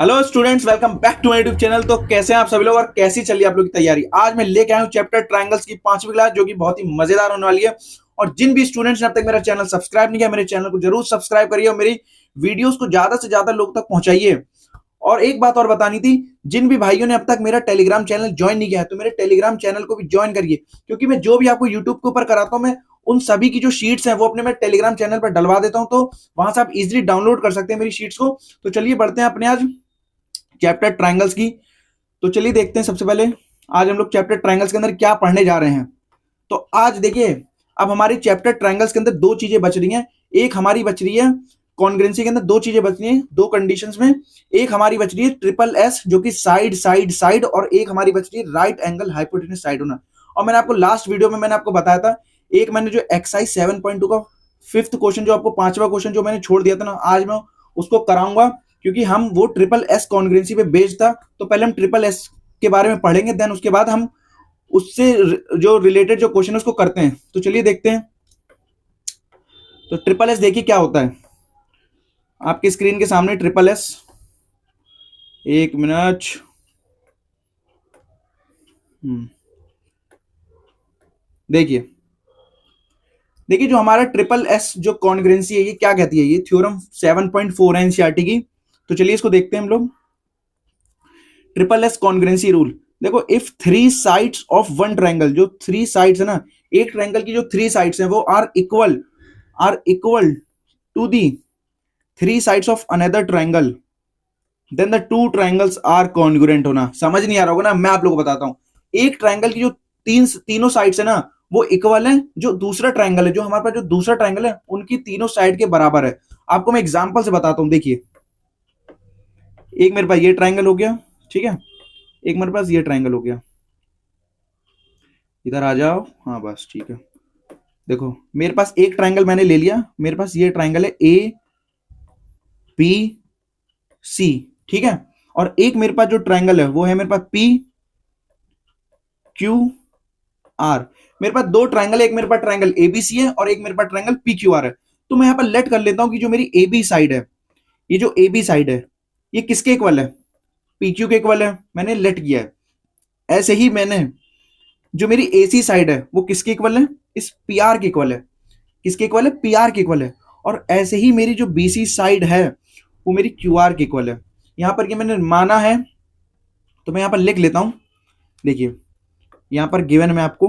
Hello students, welcome back to my YouTube channel. तो कैसे हैं आप सभी लोग और कैसी चल रही है आप लोग की तैयारी। आज मैं लेके आया हूं चैप्टर ट्रायंगल्स की 5वीं क्लास, जो कि बहुत ही मजेदार होने वाली है। और जिन भी स्टूडेंट्स ने अब तक मेरा चैनल सब्सक्राइब नहीं किया, मेरे चैनल को जरूर सब्सक्राइब करिए और मेरी वीडियोस को ज्यादा से ज्यादा लोग तक पहुंचाइए। और एक बात और बतानी थी, जिन भी भाइयों ने अब तक मेरा टेलीग्राम चैनल ज्वाइन नहीं किया है तो मेरे टेलीग्राम चैनल को भी ज्वाइन करिए, क्योंकि मैं जो भी आपको यूट्यूब के ऊपर कराता हूं मैं उन सभी की जो शीट्स हैं वो अपने मैं टेलीग्राम चैनल पर डलवा देता हूं, तो वहां से आप इजीली डाउनलोड कर सकते हैं मेरी शीट्स को। तो चलिए बढ़ते हैं अपने आज चैप्टर ट्रायंगल्स की। तो चलिए देखते हैं सबसे पहले आज हम लोग चैप्टर ट्रायंगल्स के अंदर क्या पढ़ने जा रहे हैं। तो आज देखिए, अब हमारी चैप्टर ट्रायंगल्स के अंदर दो चीजें बच रही हैं। एक हमारी बच रही है कॉन्ग्रुएंसी के अंदर, दो चीजें बच रही हैं दो कंडीशंस में। एक हमारी बच रही है ट्रिपल एस, जो कि साइड साइड साइड, और एक हमारी बच रही है राइट एंगल हाइपोटेन्यूज साइड होना। और मैंने आपको लास्ट वीडियो में मैंने आपको बताया था, एक मैंने जो एक्सरसाइज 7.2 का फिफ्थ क्वेश्चन, जो आपको पांचवा क्वेश्चन जो मैंने छोड़ दिया था ना, आज मैं उसको कराऊंगा, क्योंकि हम वो ट्रिपल एस कॉन्ग्रुएंसी पे बेस्ड था। तो पहले हम ट्रिपल एस के बारे में पढ़ेंगे, देन उसके बाद हम उससे जो रिलेटेड जो क्वेश्चन है उसको करते हैं। तो चलिए देखते हैं। तो ट्रिपल एस देखिए क्या होता है। आपकी स्क्रीन के सामने ट्रिपल एस, एक मिनट। देखिए देखिए, जो हमारा ट्रिपल एस जो कॉन्ग्रुएंसी है ये क्या कहती है, ये थ्योरम 7.4 है एनसीईआरटी की। तो चलिए इसको देखते हैं हम लोग। ट्रिपल एस कॉन्ग्रुएंसी रूल देखो, if three sides of one triangle, जो थ्री साइड्स है ना, एक ट्रायंगल की जो थ्री साइड्स हैं वो are equal to the three sides of another triangle, then the two triangles are congruent होना। समझ नहीं आ रहा होगा ना, मैं आप लोगों को बताता हूं। एक ट्रायंगल की जो तीनों साइड्स है ना वो इक्वल है, जो दूसरा ट्रायंगल है, जो हमारे पास जो दूसरा ट्रायंगल है उनकी तीनों साइड के बराबर है। आपको मैं एग्जांपल से बताता हूं। देखिए, एक मेरे पास ये ट्रायंगल हो गया, ठीक है, एक मेरे पास ये ट्रायंगल हो गया। इधर आ जाओ, हाँ बस ठीक है। देखो मेरे पास एक ट्रायंगल मैंने ले लिया, मेरे पास ये ट्रायंगल है ए बी सी, ठीक है। और एक मेरे पास जो ट्रायंगल है वो है मेरे पास पी क्यू आर। मेरे पास दो ट्रायंगल है, एक मेरे पास ट्रायंगल एबीसी है और एक मेरे पास ट्रायंगल पी क्यू आर है। तो मैं यहां पर लेट कर लेता हूं कि जो मेरी ए बी साइड है, ये जो ए बी साइड है ये किसके इक्वल है, पी क्यू के इक्वल है, मैंने लेट किया है। ऐसे ही मैंने जो मेरी ए सी साइड है वो किसके इक्वल है, इस पी आर के इक्वल है। किसके इक्वल है, पी आर के इक्वल है। और ऐसे ही मेरी जो बी सी साइड है वो मेरी क्यू आर के इक्वल है। यहां पर ये मैंने माना है तो मैं यहां पर लिख लेता हूं। देखिए यहां पर गिवन में आपको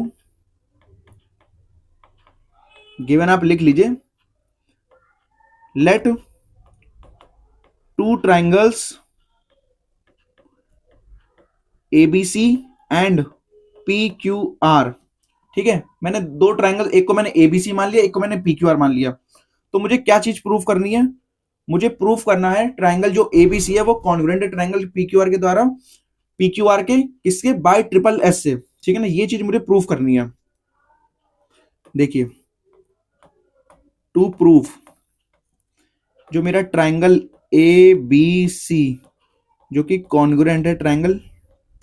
गिवन आप लिख लीजिए, let two triangles ABC and P Q R, ठीक है। मैंने दो ट्राइंगल, एक को मैंने एबीसी मान लिया, एक को मैंने पी क्यू आर मान लिया। तो मुझे क्या चीज प्रूफ करनी है, मुझे प्रूफ करना है ट्राइंगल जो एबीसी है वो कॉन्ग्रुएंट है ट्राइंगल पी क्यू आर के द्वारा, पी क्यू आर के किसके, बाय ट्रिपल एस से, ठीक है ना। ये चीज मुझे प्रूफ करनी है। देखिए, टू प्रूफ जो मेरा ट्राइंगल ए बी सी जो कि कॉन्ग्रुएंट है ट्राइंगल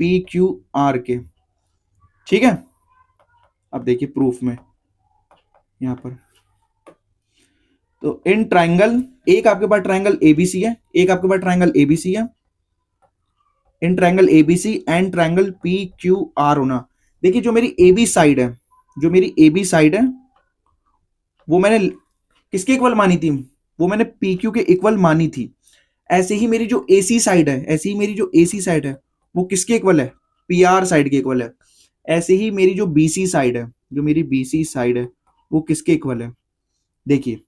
पी क्यू आर के, ठीक है। अब देखिए प्रूफ में यहां पर, तो इन ट्राइंगल, एक आपके पास ट्राइंगल एबीसी है, एक आपके पास ट्राइंगल एबीसी है, in triangle ABC and triangle P Q are होना। देखिए जो मेरी ए बी साइड है, जो मेरी ए बी साइड है वो मैंने किसके इक्वल मानी थी, वो मैंने पी क्यू के इक्वल मानी थी। ऐसे ही मेरी जो ए सी साइड है, ऐसे ही मेरी जो ए सी साइड है वो किसके इक्वल है, पी आर साइड के इक्वल है। ऐसे ही मेरी जो बी सी साइड है, जो मेरी बी सी साइड है वो किसके इक्वल है। देखिए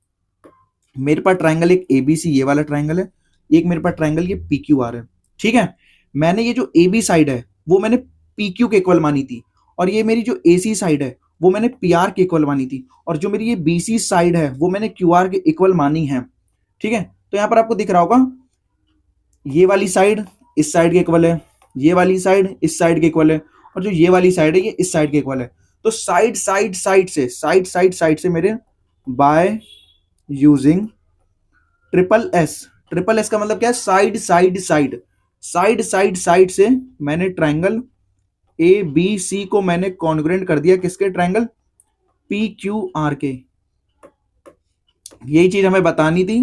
मेरे पास ट्राइंगल एक एबीसी ये वाला ट्राइंगल है, एक मेरे पास ट्राइंगल ये पी क्यू आर है, ठीक है। मैंने ये जो ए बी साइड है वो मैंने पी क्यू के इक्वल मानी थी, और ये मेरी जो ए सी साइड है वो मैंने पी आर के इक्वल मानी थी, और जो मेरी ये बी सी साइड है वो मैंने क्यू आर के इक्वल मानी है, ठीक है। तो यहां पर आपको दिख रहा होगा ये वाली साइड इस साइड के इक्वल है, ये वाली साइड इस साइड के इक्वल है, और जो ये वाली साइड है ये इस साइड के इक्वल है। तो साइड से मेरे bye using triple S, triple S का मतलब क्या है, साइड साइड साइड, साइड से मैंने ट्राइंगल ए बी सी को मैंने कॉन्ग्रुएंट कर दिया किसके, ट्राइंगल पी क्यू आर के। यही चीज हमें बतानी थी,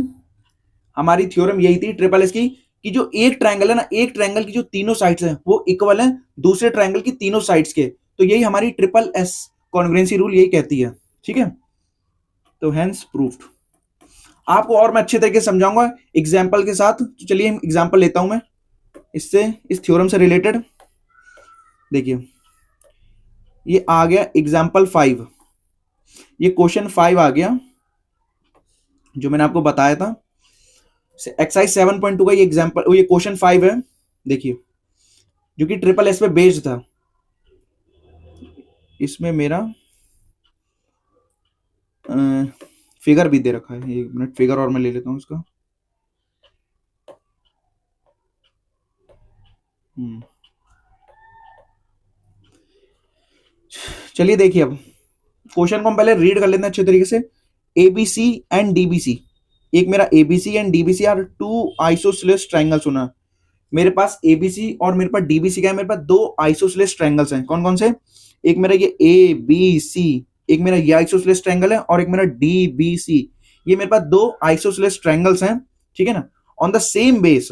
हमारी थ्योरम यही थी ट्रिपल एस की, कि जो एक ट्रायंगल है ना, एक ट्रायंगल की जो तीनों साइड्स हैं वो इक्वल है दूसरे ट्रायंगल की तीनों साइड्स के। तो यही हमारी ट्रिपल एस कॉन्ग्रुएंसी रूल यही कहती है। ठीक है, तो हेंस प्रूव्ड। आपको और मैं अच्छे तरीके से समझाऊंगा एग्जाम्पल के साथ। तो चलिए एग्जाम्पल लेता हूं मैं इससे, इस थ्योरम से रिलेटेड। देखिए ये आ गया एग्जाम्पल 5, ये क्वेश्चन 5 आ गया जो मैंने आपको बताया था। एक्सरसाइज 7.2 का ये एग्जाम्पल, ये क्वेश्चन 5 है। देखिए जो कि ट्रिपल एस पे बेस्ड था। इसमें मेरा फिगर भी दे रखा है, एक मिनट फिगर और मैं ले लेता हूं इसका। चलिए देखिए अब क्वेश्चन को हम पहले रीड कर लेते हैं अच्छे तरीके से। एबीसी एंड डीबीसी, एक मेरा ABC and DBC are two isosceles triangles होना। मेरे पास एबीसी और मेरे पास डीबीसी का है, मेरे पास दो आइसोसेलेस ट्रायंगल्स हैं। कौन कौन से? एक मेरा ये ए बी सी, एक मेरा ये आइसोसेलेस ट्रायंगल है, और एक मेरा डी बी सी। ये मेरे पास दो आइसोसेलेस ट्रायंगल्स हैं, ठीक है ना, on the same base,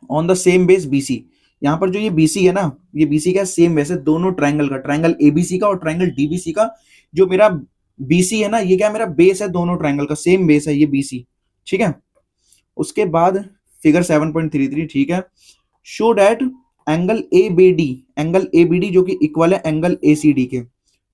on the same base BC. यहां पर जो ये बीसी है ना, ये बीसी का सेम बेस है दोनों ट्रायंगल का, ट्रायंगल एबीसी का और ट्रायंगल डीबीसी का। जो मेरा बीसी है ना, ये क्या मेरा बेस है दोनों ट्रायंगल का, सेम बेस है ये बीसी। ठीक है, उसके बाद फिगर 7.33, ठीक है, show that angle A B D, angle A B D जो कि इक्वल है एंगल ए सी डी के।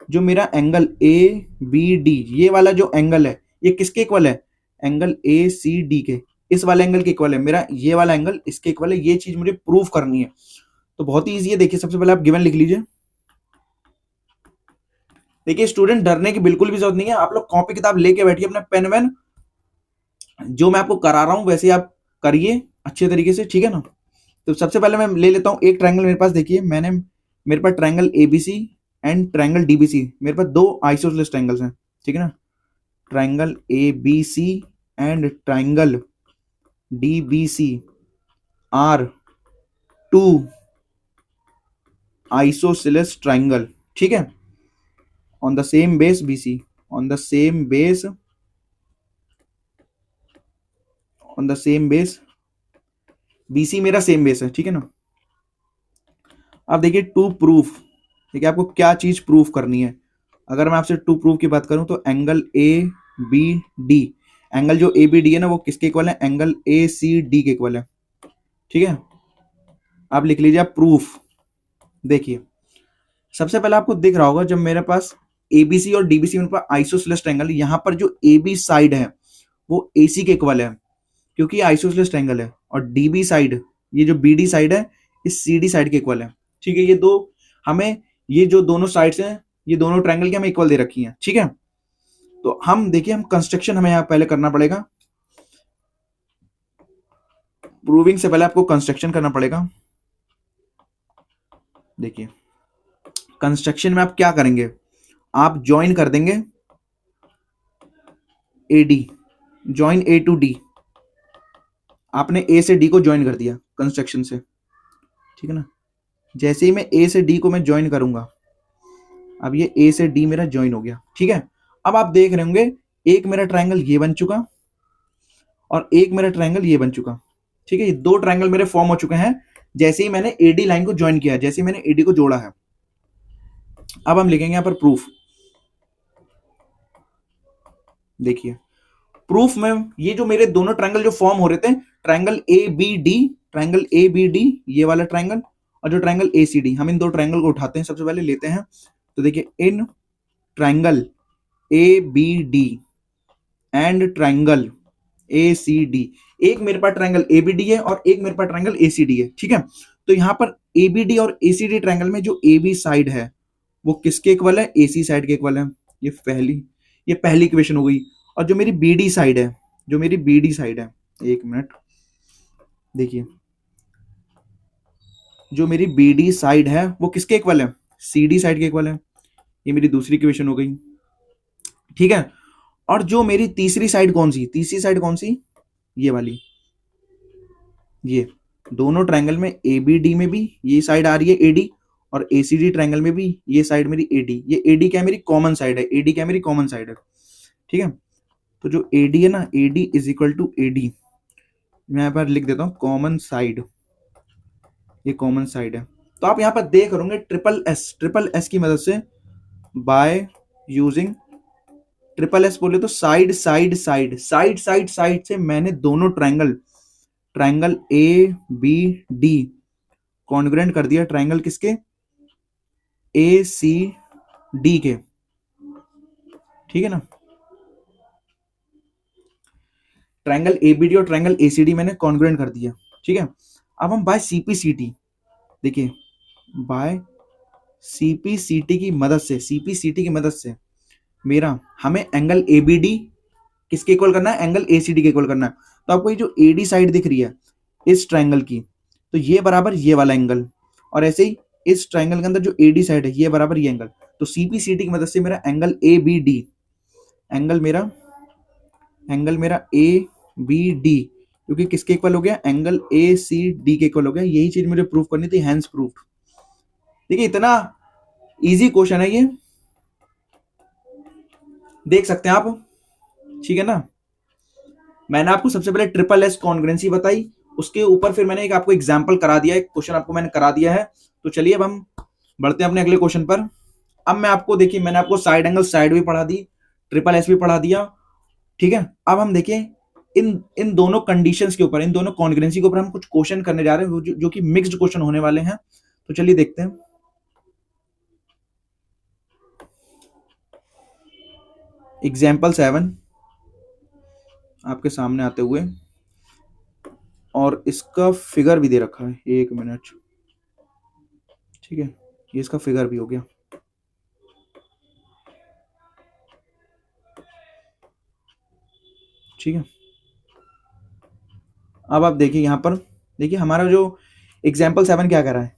जो मेरा एंगल ए बी डी, ये वाला जो एंगल है ये किसके इक्वल है? एंगल ए सी डी के, इस वाले एंगल के इक्वल है। मेरा ये वाला एंगल इसके इक्वल है, ये चीज मुझे प्रूव करनी है। तो बहुत ही इजी है। देखिए सबसे पहले आप गिवन लिख लीजिए। देखिए स्टूडेंट डरने की बिल्कुल भी जरूरत नहीं है, आप लोग कॉपी किताब लेके बैठिए, अपना पेन वेन, जो मैं आपको करा रहा हूं वैसे आप करिए अच्छे तरीके से, ठीक है ना। तो सबसे पहले मैं ले लेता हूं एक ट्रायंगल मेरे पास। देखिए मैंने, मेरे पास triangle ABC and triangle DBC, मेरे पास दो आइसोसेलेस ट्रायंगल्स हैं, ठीक है ना। Triangle ABC and triangle DBC are two isosceles triangle, ठीक है, on the same base BC, on the same base, on the same base BC मेरा सेम बेस है, ठीक है ना। अब देखिए टू प्रूफ, देखिए आपको क्या चीज प्रूफ करनी है। अगर मैं आपसे टू प्रूफ की बात करूं तो angle A B D, angle जो ए बी डी है ना वो किसके इक्वल है? एंगल ए सी डी के इक्वल है, ठीक है। आप लिख लीजिए प्रूफ। देखिए सबसे पहले आपको दिख रहा होगा, जब मेरे पास एबीसी और डीबीसी मेरे पास आइसोसेलेस ट्रायंगल, यहां पर जो ए बी साइड है वो एसी के इक्वल है क्योंकि आइसोसेलेस ट्रायंगल है, और डीबी साइड, ये जो बीडी साइड है इस सीडी साइड के इक्वल है, ठीक है। ये दो हमें, ये जो दोनों साइड्स हैं ये दोनों ट्रायंगल की हमें इक्वल दे रखी हैं, ठीक है। तो हम देखिए, हम कंस्ट्रक्शन हमें यहां पहले करना पड़ेगा। प्रूविंग से पहले आपको कंस्ट्रक्शन करना पड़ेगा। देखिए कंस्ट्रक्शन में आप क्या करेंगे, आप ज्वाइन कर देंगे A D, join A to D. आपने ए से डी को ज्वाइन कर दिया कंस्ट्रक्शन से, ठीक है ना। जैसे ही मैं ए से डी को मैं ज्वाइन करूंगा, अब ये ए से डी मेरा ज्वाइन हो गया, ठीक है। अब आप देख रहे होंगे एक मेरा ट्रायंगल ये बन चुका और एक मेरा ट्रायंगल ये बन चुका, ठीक है। ये दो ट्रायंगल मेरे फॉर्म हो चुके हैं जैसे ही मैंने एडी लाइन को ज्वाइन किया, जैसे ही मैंने एडी को जोड़ा है। अब हम लिखेंगे यहां पर प्रूफ। देखिए प्रूफ में ये जो मेरे दोनों ट्रायंगल जो फॉर्म हो रहे थे, triangle A B D, triangle A B D ये वाला ट्रायंगल, और जो ट्रायंगल ए सी डी, हम इन दो ट्रायंगल को उठाते हैं, सबसे पहले लेते हैं। तो देखिए in triangle A B D and triangle A C D, एक मेरे पास ट्रायंगल ए बी डी है और एक मेरे पास ट्रायंगल ए सी डी है, ठीक है। तो यहां पर ए बी डी और ए सी डी ट्रायंगल में जो ए बी साइड है वो किसके इक्वल है? ए सी साइड के इक्वल है। ये पहली इक्वेशन हो गई। और जो मेरी बी डी साइड है, जो मेरी बी डी साइड है, एक मिनट देखिए, जो मेरी बी डी साइड है वो किसके इक्वल है? सी डी साइड के इक्वल है। ये मेरी दूसरी इक्वेशन हो गई, ठीक है। और जो मेरी तीसरी साइड कौन सी? तीसरी साइड कौन सी? ये वाली। ये दोनों ट्रायंगल में ए बी डी में भी ये साइड आ रही है एडी, और एसीडी ट्रायंगल में भी ये साइड मेरी एडी, ये एडी क्या है? मेरी कॉमन साइड है। एडी क्या है? मेरी कॉमन साइड है, ठीक है। तो जो एडी है ना, AD is equal to AD, मैं यहाँ पर लिख देता हूँ कॉमन साइड, ये कॉमन साइड है। तो आप यहाँ पर देख रहे होंगे ट्रिपल एस की मदद से, बाय यूजिंग ट्रिपल एस बोले तो side side side side side side से मैंने दोनों triangle A B D congruent कर दिया ट्राइंगल किसके, ए सी डी के, ठीक है ना। ट्राइंगल एबीडी और ट्राइंगल एसीडी मैंने कॉन्ग्रुएंट कर दिया, ठीक है। अब हम बाय सीपीसीटी, देखिए बाय सीपीसीटी की मदद से मेरा हमें एंगल एबीडी किसके इक्वल करना है, एंगल एसीडी के इक्वल करना है। तो आपको ये जो एडी साइड दिख रही है इस ट्राइंगल की, तो ये बराबर ये वाला एंगल, और ऐसे ही इस ट्राइंगल के अंदर जो एडी साइड है ये बराबर ये एंगल। तो सीपीसीटी की मदद से मेरा एंगल एबीडी, एंगल मेरा ए बी डी, क्योंकि किसके इक्वल हो गया, एंगल ए सी डी के इक्वल हो गया। यही चीज मुझे प्रूफ करनी थी, हैंस प्रूफ। देखिए इतना इजी क्वेश्चन है ये, देख सकते हैं आप, ठीक है ना। मैंने आपको सबसे पहले ट्रिपल एस कॉन्ग्रुएंसी बताई, उसके ऊपर फिर मैंने एक आपको एग्जांपल करा दिया, एक क्वेश्चन आपको मैंने करा दिया है। तो चलिए अब हम बढ़ते हैं अपने अगले क्वेश्चन पर। अब मैं आपको देखिए, मैंने आपको साइड एंगल साइड भी पढ़ा दी, ट्रिपल एस भी पढ़ा दिया, ठीक है। अब हम देखिए इन दोनों कंडीशंस के ऊपर, इन दोनों कॉन्ग्रुएंसी के ऊपर हम कुछ क्वेश्चन करने जा रहे हैं जो कि मिक्स्ड क्वेश्चन होने वाले हैं। तो चलिए देखते हैं। एग्जाम्पल 7 आपके सामने आते हुए, और इसका फिगर भी दे रखा है, एक मिनट, ठीक है, ये इसका फिगर भी हो गया, ठीक है। अब आप देखिए यहां पर, देखिए हमारा जो एग्जाम्पल 7 क्या कर रहा है,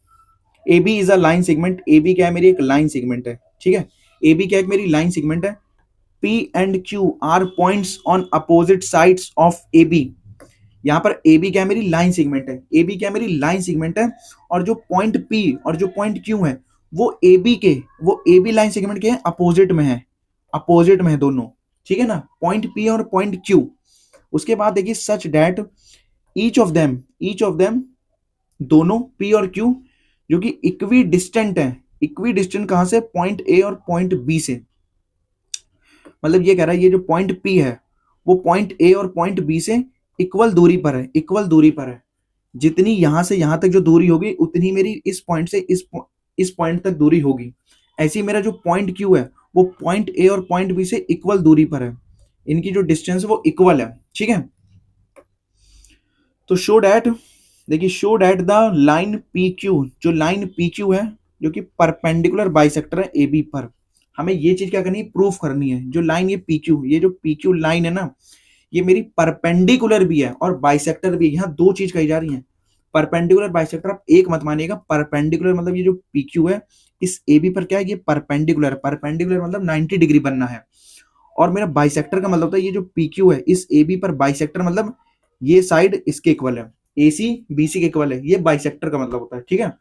A B is a line segment, A B क्या है, मेरी एक लाइन सेगमेंट है, ठीक है। ए बी क्या है, मेरी लाइन सेगमेंट है। P and Q are points on opposite sides of A B. यहां पर ए बी क्या है, मेरी लाइन सेगमेंट है, ए बी क्या है, मेरी लाइन सेगमेंट है, और जो पॉइंट P और जो पॉइंट Q है वो ए बी लाइन सेगमेंट के अपोजिट में है दोनों, ठीक है ना, पॉइंट P और पॉइंट Q। उसके बाद देखिए such that each of them दोनों P और Q जो कि इक्वी डिस्टेंट कहां से, पॉइंट ए और पॉइंट बी से। मतलब ये कह रहा है ये जो पॉइंट P है वो पॉइंट ए और पॉइंट बी से इक्वल दूरी पर है। जितनी यहां से यहां तक जो दूरी होगी उतनी मेरी इस पॉइंट से इस पॉइंट तक दूरी होगी। ऐसे ही मेरा जो पॉइंट Q है वो पॉइंट ए और पॉइंट बी से इक्वल दूरी पर है, इनकी जो डिस्टेंस है वो इक्वल है, ठीक है। तो show that the line PQ, जो लाइन PQ है जो कि परपेंडिकुलर बाइसेक्टर है AB पर। हमें ये चीज क्या करनी है, प्रूफ करनी है। जो लाइन ये जो PQ लाइन है ना, ये मेरी परपेंडिकुलर भी है और बाइसेक्टर भी है। यहाँ दो चीज कही जा रही है, परपेंडिकुलर बाइसेक्टर। आप एक मत मानिएगा, परपेंडिकुलर मतलब ये जो PQ है इस AB पर क्या है, ये परपेंडिकुलर मतलब 90 डिग्री बनना है। और मेरा बाइसेक्टर का मतलब होता है ये जो PQ है इस AB पर बाइसेक्टर मतलब ये साइड इसके इक्वल है, AC BC के इक्वल है, ये बाइसेक्टर का मतलब होता है, ठीक है।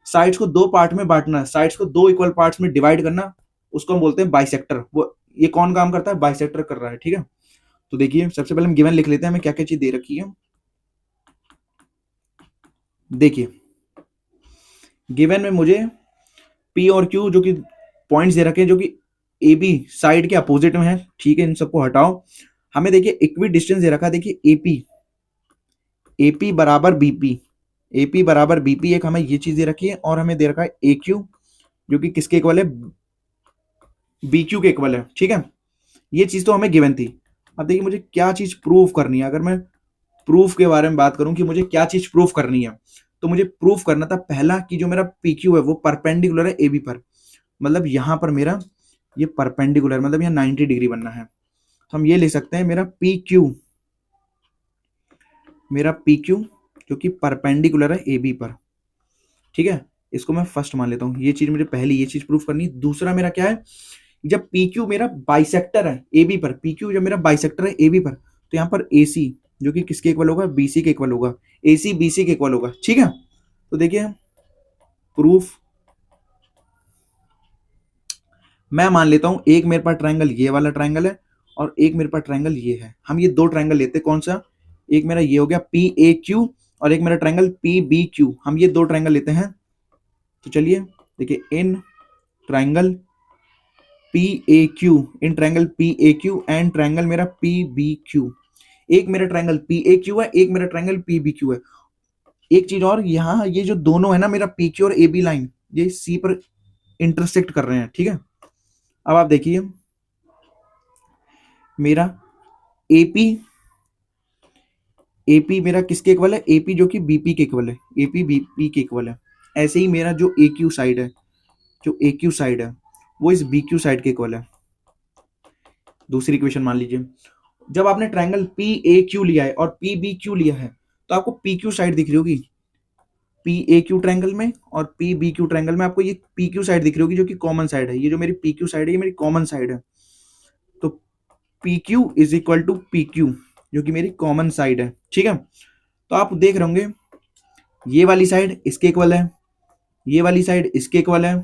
साइड्स को दो पार्ट में बांटना, साइड्स को दो इक्वल पार्ट्स में डिवाइड करना, उसको हम बोलते हैं बाइसेक्टर। वो ये कौन काम करता है, बाइसेक्टर कर रहा है, ठीक है। तो देखिए सबसे पहले हम गिवन लिख लेते हैं, हमें क्या क्या चीज दे रखी है। देखिए गिवन में मुझे P और Q जो कि पॉइंट्स दे रखे हैं जो कि AB साइड के अपोजिट में है, ठीक है, इन सबको हटाओ। हमें देखिए इक्वी डिस्टेंस दे रखा है, देखिए AP बराबर BP, एक हमें ये चीज दे रखी है, और हमें दे रखा है AQ जो कि किसके इक्वल है, BQ के इक्वल है, ठीक है। ये चीज तो हमें गिवन थी। अब देखिए मुझे क्या चीज प्रूफ करनी है। अगर मैं प्रूफ के बारे में बात करूं कि मुझे क्या चीज प्रूफ करनी है, तो मुझे प्रूफ करना था पहला कि जो मेरा PQ है वो परपेंडिकुलर है AB पर, मतलब यहां पर मेरा ये परपेंडिकुलर मतलब यहाँ 90 डिग्री बनना है। तो हम ये ले सकते हैं मेरा PQ जो कि परपेंडिकुलर है AB पर, ठीक है। इसको मैं फर्स्ट मान लेता हूं, ये चीज मुझे पहली ये चीज प्रूफ करनी है। दूसरा मेरा क्या है, जब PQ मेरा बाइसेक्टर है AB पर, PQ जब मेरा बाइसेक्टर है AB पर, तो यहाँ पर AC जो कि किसके इक्वल होगा, BC के इक्वल होगा, AC BC के इक्वल होगा, ठीक है। तो देखिए प्रूफ मैं मान लेता हूं, एक मेरे पास ट्रायंगल ये वाला ट्रायंगल है और एक मेरे पास ट्रायंगल ये है। हम ये दो ट्रायंगल लेते हैं, कौन सा, एक मेरा ये हो गया पी ए क्यू, और एक मेरा ट्रायंगल पी बी क्यू। हम ये दो ट्रायंगल लेते हैं। तो चलिए देखिए, in triangle P A Q, in triangle P A Q and triangle मेरा पी बी क्यू। एक मेरा ट्रायंगल पी ए क्यू है, एक मेरा ट्रायंगल पी बी क्यू है। एक चीज और, यहाँ ये जो दोनों है ना, मेरा पी क्यू और ए बी लाइन, ये सी पर इंटरसेक्ट कर रहे हैं, ठीक है। अब आप देखिए, मेरा एपी, एपी मेरा किसके इक्वल है? एपी जो कि बीपी के इक्वल है, एपी बीपी के इक्वल है। ऐसे ही मेरा जो ए क्यू साइड है, जो ए क्यू साइड है वो इस बी क्यू साइड के इक्वल है। दूसरी इक्वेशन मान लीजिए, जब आपने ट्रायंगल पी ए क्यू लिया है और पी बी क्यू लिया है, तो आपको पी क्यू साइड दिख रही होगी पी ए क्यू ट्रायंगल में, और पी बी क्यू ट्रायंगल में आपको ये पी क्यू साइड दिख रही होगी, जो कि कॉमन साइड है। ये जो मेरी पी क्यू साइड है, ये मेरी कॉमन साइड है। तो P Q is equal to P Q, जो कि मेरी कॉमन साइड है, ठीक है। तो आप देख रहे होंगे, ये वाली साइड इसके इक्वल है, ये वाली साइड इसके इक्वल है,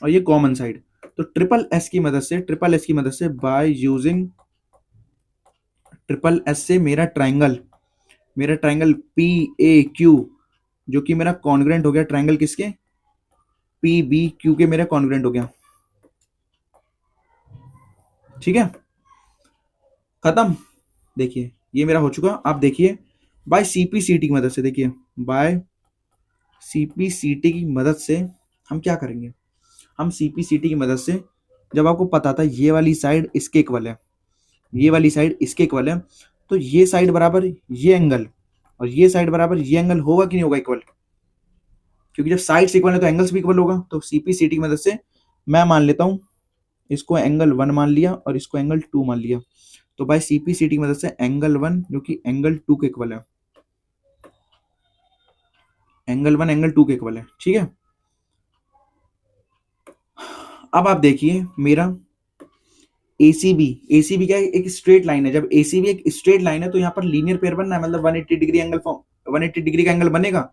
और ये कॉमन साइड। तो ट्रिपल एस की मदद से, ट्रिपल एस की मदद से, बाय यूजिंग ट्रिपल एस से मेरा ट्रायंगल पी ए क्यू, जो कि मेरा कॉन्ग्रेंट हो गया ट्रायंगल किसके? पी बी क्यू के मेरा कॉन्ग्रेंट हो गया, ठीक है। खत्म। देखिए ये मेरा हो चुका। आप देखिए, बाय सीपीसीटी की मदद से, देखिए बाय सीपीसीटी की मदद से हम क्या करेंगे? हम सीपीसीटी की मदद से, जब आपको पता था ये वाली साइड इसके इक्वल है, ये वाली साइड इसके इक्वल है, तो ये साइड बराबर ये एंगल और ये साइड बराबर ये एंगल होगा कि नहीं होगा इक्वल? क्योंकि जब साइड्स इक्वल है तो एंगल्स भी इक्वल होगा। तो सीपीसीटी की मदद से मैं मान लेता हूं, इसको एंगल 1 मान लिया और इसको एंगल 2 मान लिया। तो बाय सीपीसीटी की मदद से एंगल 1 जो कि एंगल 2 के इक्वल है, एंगल 1 एंगल 2 के इक्वल है, ठीक है। अब आप देखिए, मेरा एसीबी, एसीबी क्या है? एक स्ट्रेट लाइन है। जब एसीबी एक स्ट्रेट लाइन है तो यहाँ पर लीनियर पेयर बनना है, मतलब 180 डिग्री एंगल, 180 डिग्री का एंगल बनेगा।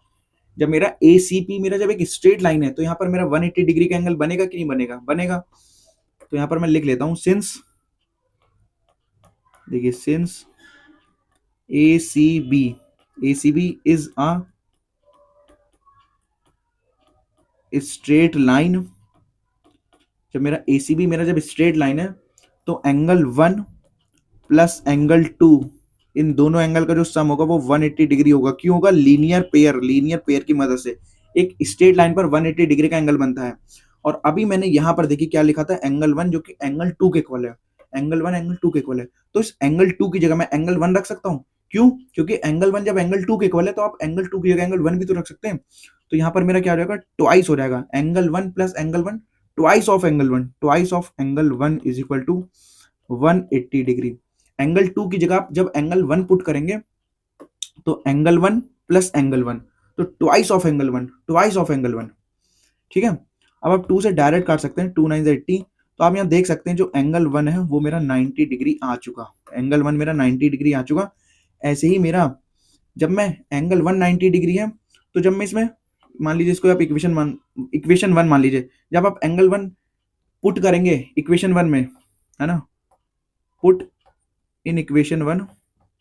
जब मेरा एसीपी मेरा जब एक स्ट्रेट लाइन है तो यहाँ पर मेरा 180 डिग्री का एंगल बनेगा कि नहीं बनेगा? बनेगा। तो यहाँ पर मैं लिख लेता हूं, सिंस, देखिए since ACB, ACB is a straight line. जब मेरा एसीबी मेरा जब स्ट्रेट लाइन है तो एंगल 1 प्लस एंगल 2, इन दोनों एंगल का जो सम होगा वो 180 डिग्री होगा। क्यों होगा? लीनियर पेयर की मदद से एक स्ट्रेट लाइन पर 180 डिग्री का एंगल बनता है। और अभी मैंने यहाँ पर देखिए क्या लिखा था, एंगल 1 जो कि एंगल 2 के इक्वल है, एंगल 1 एंगल 2 के इक्वल है। तो इस एंगल 2 की जगह मैं एंगल 1 रख सकता हूँ। क्यों? क्योंकि एंगल 1 जब एंगल 2 के इक्वल है तो आप एंगल 2 की जगह एंगल 1 भी तो रख सकते हैं। तो यहाँ पर मेरा क्या हो जाएगा? ट्वाइस हो जाएगा, angle 1 plus angle 1, twice of angle 1, twice of angle 1 is equal to 180 degree. Angle 2 की जगह आप जब एंगल 1 पुट करेंगे तो एंगल 1 प्लस एंगल 1, तो twice of angle 1, twice of angle 1, ठीक है। अब आप 2 से डायरेक्ट काट सकते हैं, 2 9 80। तो आप यहाँ देख सकते हैं जो एंगल 1 है वो मेरा 90 डिग्री आ चुका, एंगल 1 मेरा 90 डिग्री आ चुका। ऐसे ही मेरा जब मैं एंगल 1 90 डिग्री है, तो जब मैं इसमें मान लीजिए इसको आप इक्वेशन 1 मान लीजिए, जब आप एंगल 1 पुट करेंगे इक्वेशन 1 में, है ना, पुट इन इक्वेशन 1,